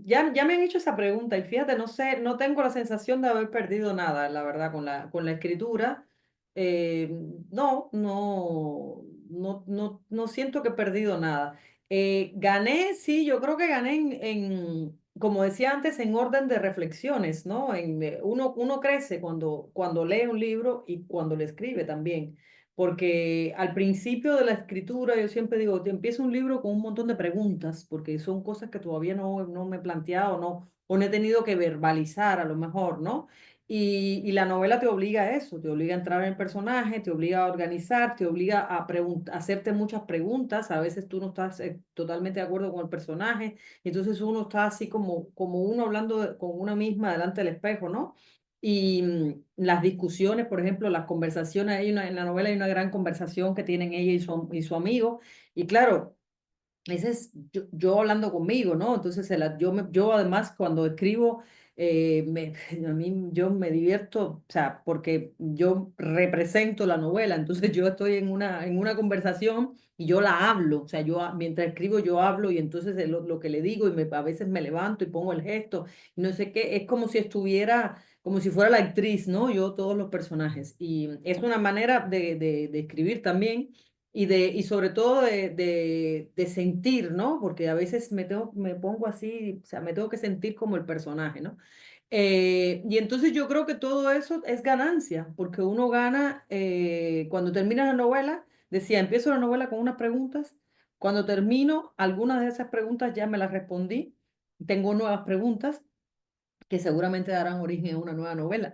Ya me han hecho esa pregunta y fíjate, no sé, no tengo la sensación de haber perdido nada, la verdad, con la escritura. Eh, no siento que he perdido nada. Gané, sí, yo creo que gané como decía antes, en orden de reflexiones, ¿no? Uno crece cuando lee un libro y cuando le escribe también. Porque al principio de la escritura yo siempre digo, te empiezo un libro con un montón de preguntas, porque son cosas que todavía no me he planteado, o no he tenido que verbalizar a lo mejor, ¿no? Y la novela te obliga a eso, te obliga a entrar en el personaje, te obliga a organizar, te obliga a hacerte muchas preguntas, a veces tú no estás totalmente de acuerdo con el personaje, y entonces uno está así como uno hablando con una misma delante del espejo, ¿no? Y las discusiones, por ejemplo, las conversaciones, en la novela hay una gran conversación que tienen ella y su amigo, y claro, ese es yo hablando conmigo, ¿no? Entonces, yo además cuando escribo, yo me divierto, o sea, porque yo represento la novela, entonces yo estoy en una conversación y yo la hablo, o sea, mientras escribo yo hablo y entonces lo que le digo a veces me levanto y pongo el gesto, y no sé qué, es como si estuviera, como si fuera la actriz, ¿no? Yo todos los personajes. Y es una manera de escribir también y sobre todo de sentir, ¿no? Porque a veces me pongo así, o sea, me tengo que sentir como el personaje, ¿no? Y entonces yo creo que todo eso es ganancia, porque uno gana, cuando termina la novela, decía, empiezo la novela con unas preguntas, cuando termino, algunas de esas preguntas ya me las respondí, tengo nuevas preguntas que seguramente darán origen a una nueva novela.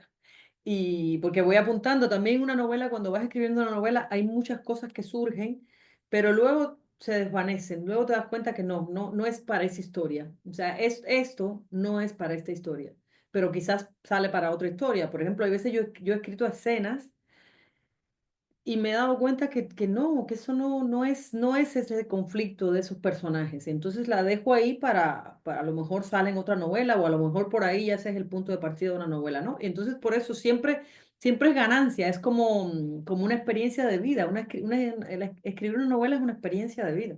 Y porque voy apuntando también una novela, cuando vas escribiendo una novela, hay muchas cosas que surgen, pero luego se desvanecen, luego te das cuenta que no es para esa historia. O sea, esto no es para esta historia, pero quizás sale para otra historia. Por ejemplo, hay veces yo he escrito escenas y me he dado cuenta que no, que eso no es ese conflicto de esos personajes. Entonces la dejo ahí para a lo mejor sale en otra novela o a lo mejor por ahí ya ese es el punto de partida de una novela, ¿no? Y entonces por eso siempre es ganancia, es como una experiencia de vida. Escribir una novela es una experiencia de vida.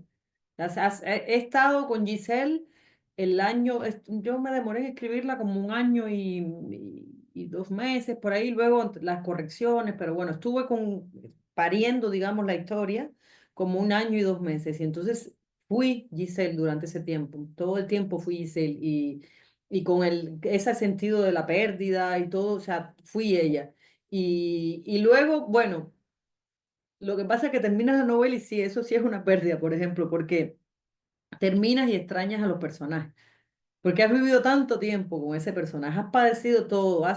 He estado con Giselle yo me demoré en escribirla como un año y 2 meses, por ahí, luego las correcciones, pero bueno, estuve pariendo, digamos, la historia como un año y 2 meses. Y entonces fui Giselle durante ese tiempo, todo el tiempo fui Giselle y con ese sentido de la pérdida y todo, o sea, fui ella. Y luego, bueno, lo que pasa es que terminas la novela y sí, eso sí es una pérdida, por ejemplo, porque terminas y extrañas a los personajes. Porque has vivido tanto tiempo con ese personaje, has padecido todo, o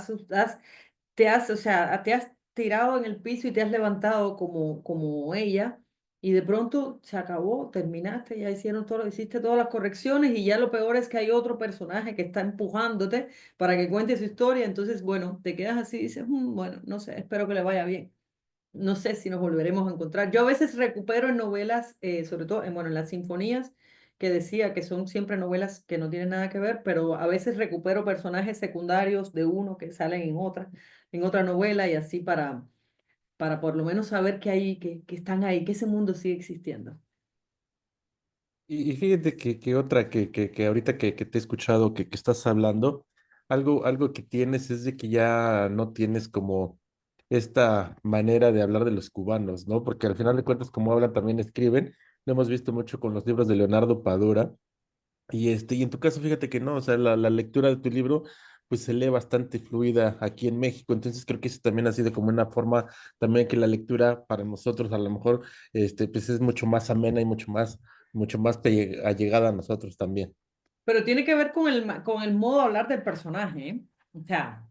sea, te has tirado en el piso y te has levantado como ella, y de pronto se acabó, terminaste, ya hiciste todas las correcciones, y ya lo peor es que hay otro personaje que está empujándote para que cuente su historia, entonces, bueno, te quedas así y dices, bueno, no sé, espero que le vaya bien. No sé si nos volveremos a encontrar. Yo a veces recupero en novelas, sobre todo en las sinfonías, que decía que son siempre novelas que no tienen nada que ver, pero a veces recupero personajes secundarios de uno que salen en otra novela y así para por lo menos saber que hay, que están ahí, que ese mundo sigue existiendo. Y fíjate que otra que ahorita que te he escuchado que estás hablando, algo que tienes es de que ya no tienes como esta manera de hablar de los cubanos, ¿no? Porque al final de cuentas, como hablan, también escriben. Lo hemos visto mucho con los libros de Leonardo Padura. Y en tu caso, fíjate que no, o sea, la lectura de tu libro, pues se lee bastante fluida aquí en México. Entonces creo que eso también ha sido como una forma también que la lectura para nosotros a lo mejor, pues es mucho más amena y mucho más allegada a nosotros también. Pero tiene que ver con el modo de hablar del personaje, ¿eh? O sea,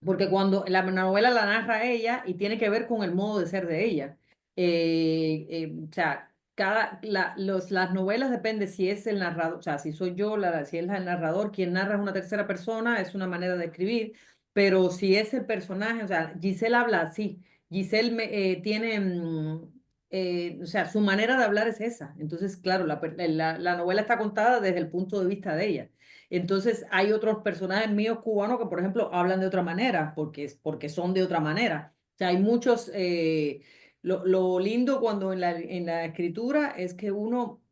porque cuando la novela la narra ella y tiene que ver con el modo de ser de ella. O sea, las novelas depende si es el narrador, o sea, si soy yo, si es el narrador, quien narra es una tercera persona, es una manera de escribir, pero si es el personaje, o sea, Giselle habla así, Giselle tiene, o sea, su manera de hablar es esa. Entonces, claro, la novela está contada desde el punto de vista de ella. Entonces hay otros personajes míos cubanos que, por ejemplo, hablan de otra manera, porque son de otra manera. O sea, hay muchos, lo lindo cuando en la escritura es que uno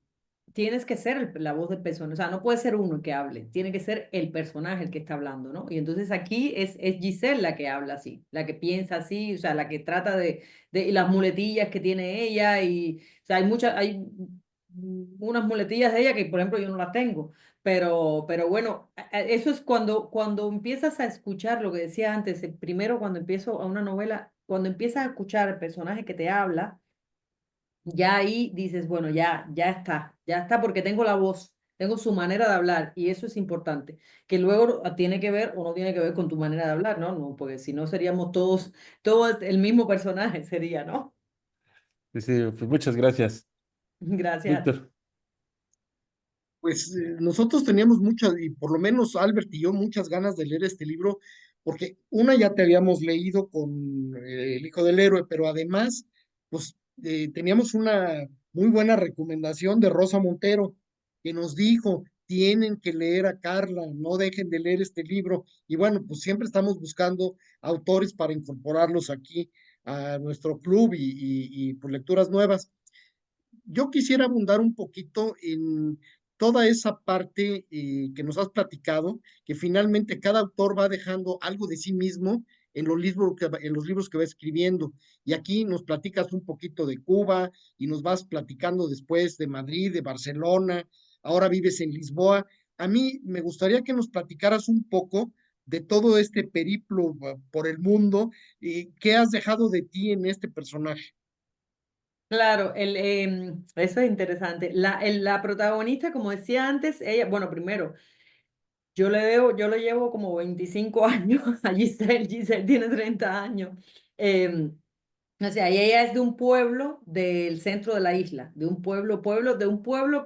tienes que ser la voz del personaje, o sea, no puede ser uno el que hable, tiene que ser el personaje el que está hablando, ¿no? Y entonces aquí es Giselle la que habla así, la que piensa así, o sea, la que trata de las muletillas que tiene ella y, o sea, hay unas muletillas de ella que, por ejemplo, yo no las tengo, pero bueno, eso es cuando empiezas a escuchar lo que decía antes, primero cuando empiezo a una novela, cuando empiezas a escuchar el personaje que te habla, ya ahí dices, bueno, ya está porque tengo la voz, tengo su manera de hablar y eso es importante, que luego tiene que ver o no tiene que ver con tu manera de hablar, ¿no? No, porque si no seríamos todos el mismo personaje sería, ¿no? Sí, sí, pues muchas gracias, Gracias. Víctor. Pues nosotros teníamos muchas, y por lo menos Albert y yo, muchas ganas de leer este libro, porque una ya te habíamos leído con El Hijo del Héroe, pero además, pues teníamos una muy buena recomendación de Rosa Montero, que nos dijo, tienen que leer a Carla, no dejen de leer este libro. Y bueno, pues siempre estamos buscando autores para incorporarlos aquí a nuestro club y pues lecturas nuevas. Yo quisiera abundar un poquito en toda esa parte que nos has platicado, que finalmente cada autor va dejando algo de sí mismo en los libros que va escribiendo. Y aquí nos platicas un poquito de Cuba y nos vas platicando después de Madrid, de Barcelona, ahora vives en Lisboa. A mí me gustaría que nos platicaras un poco de todo este periplo por el mundo, ¿qué has dejado de ti en este personaje? Claro, eso es interesante. La protagonista, como decía antes, ella, bueno, primero, yo le llevo como 25 años a Giselle, Giselle tiene 30 años. Em, O sea, y ella es de un pueblo del centro de la isla, de un pueblo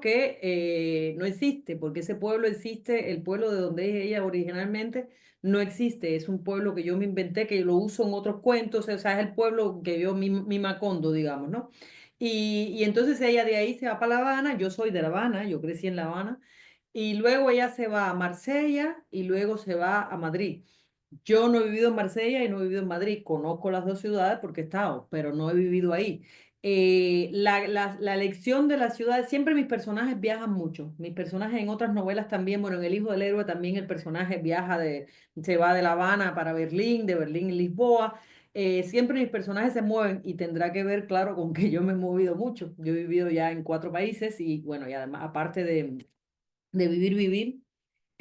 que no existe, porque ese pueblo existe, el pueblo de donde es ella originalmente no existe, es un pueblo que yo me inventé, que lo uso en otros cuentos, o sea, es el pueblo que yo, mi Macondo, digamos, ¿no? Y entonces ella de ahí se va para La Habana, yo soy de La Habana, yo crecí en La Habana, y luego ella se va a Marsella y luego se va a Madrid. Yo no he vivido en Marsella y no he vivido en Madrid. Conozco las dos ciudades porque he estado, pero no he vivido ahí. La elección de las ciudades, siempre mis personajes viajan mucho. Mis personajes en otras novelas también, bueno, en El Hijo del Héroe también el personaje se va de La Habana para Berlín, de Berlín a Lisboa. Siempre mis personajes se mueven y tendrá que ver, claro, con que yo me he movido mucho. Yo he vivido ya en 4 países y bueno, y además, aparte de vivir.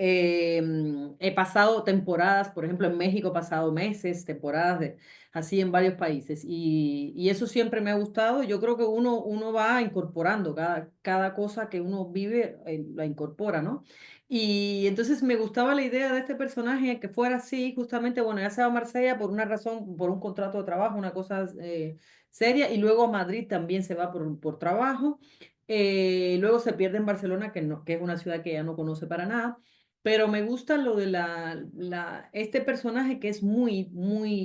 He pasado temporadas, por ejemplo, en México he pasado meses, temporadas así en varios países y eso siempre me ha gustado. Yo creo que uno va incorporando cada cosa que uno vive, la incorpora, ¿no? Y entonces me gustaba la idea de este personaje que fuera así, justamente, bueno, ya se va a Marsella por una razón, por un contrato de trabajo, una cosa seria, y luego a Madrid también se va por trabajo. Luego se pierde en Barcelona, que es una ciudad que ya no conoce para nada. Pero me gusta lo de este personaje que es muy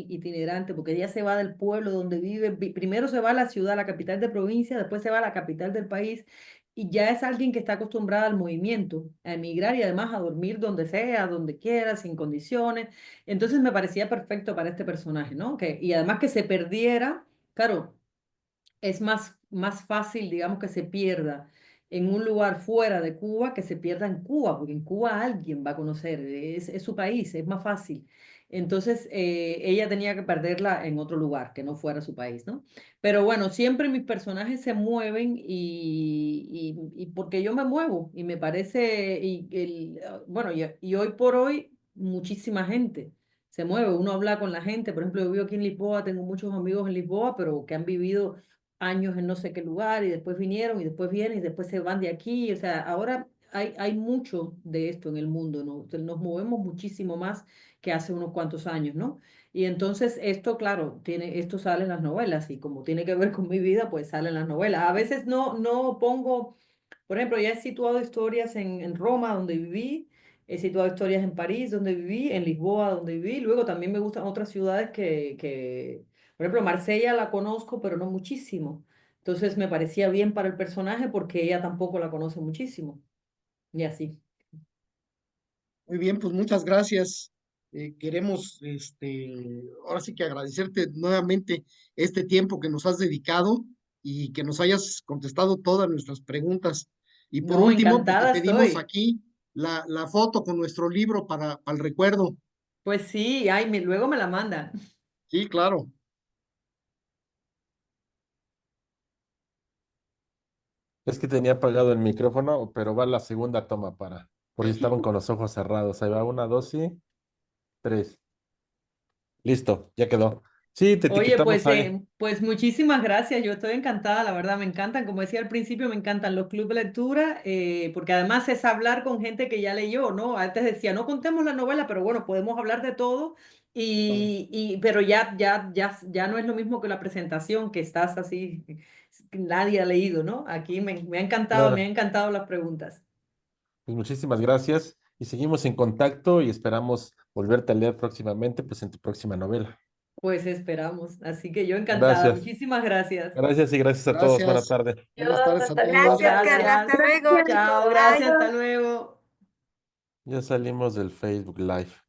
itinerante, porque ella se va del pueblo donde vive, primero se va a la ciudad, a la capital de provincia, después se va a la capital del país, y ya es alguien que está acostumbrada al movimiento, a emigrar y además a dormir donde sea, donde quiera, sin condiciones. Entonces me parecía perfecto para este personaje, ¿no? Y además que se perdiera, claro, es más fácil, digamos, que se pierda en un lugar fuera de Cuba que se pierda en Cuba, porque en Cuba alguien va a conocer, es su país, es más fácil. Entonces, ella tenía que perderla en otro lugar, que no fuera su país, ¿no? Pero bueno, siempre mis personajes se mueven y porque yo me muevo y me parece, bueno, y hoy por hoy muchísima gente se mueve, uno habla con la gente, por ejemplo, yo vivo aquí en Lisboa, tengo muchos amigos en Lisboa, pero que han vivido años en no sé qué lugar y después vinieron y después vienen y después se van de aquí. O sea, ahora hay mucho de esto en el mundo, ¿no? Nos movemos muchísimo más que hace unos cuantos años, ¿no? Y entonces esto, claro, esto sale en las novelas y como tiene que ver con mi vida, pues sale en las novelas. A veces no pongo, por ejemplo, ya he situado historias en Roma, donde viví. He situado historias en París, donde viví, en Lisboa, donde viví. Luego también me gustan otras ciudades por ejemplo, Marsella la conozco, pero no muchísimo. Entonces me parecía bien para el personaje porque ella tampoco la conoce muchísimo. Y así. Muy bien, pues muchas gracias. queremos, ahora sí que agradecerte nuevamente este tiempo que nos has dedicado y que nos hayas contestado todas nuestras preguntas. Y por No, último, pues te encantada pedimos estoy. aquí la foto con nuestro libro para el recuerdo. Pues sí, ay, luego me la mandan. Sí, claro. Es que tenía apagado el micrófono, pero va la segunda toma por si estaban con los ojos cerrados. Ahí va, 1, 2 y 3. Listo, ya quedó. Sí, te Oye, etiquetamos ahí. pues muchísimas gracias. Yo estoy encantada, la verdad, me encantan. Como decía al principio, me encantan los clubes de lectura, porque además es hablar con gente que ya leyó, ¿no? Antes decía, no contemos la novela, pero bueno, podemos hablar de todo. Pero ya no es lo mismo que la presentación, que estás así, nadie ha leído, ¿no? Aquí me Claro. han encantado las preguntas. Pues muchísimas gracias y seguimos en contacto y esperamos volverte a leer próximamente, pues en tu próxima novela. Pues esperamos. Así que yo encantada. Gracias. Muchísimas gracias. Gracias y gracias a todos. Buena Gracias. tarde. Buenas tardes a Hasta todos. Gracias, Carla. Gracias. Hasta luego. Chao, Bye. gracias. Hasta luego. Ya salimos del Facebook Live.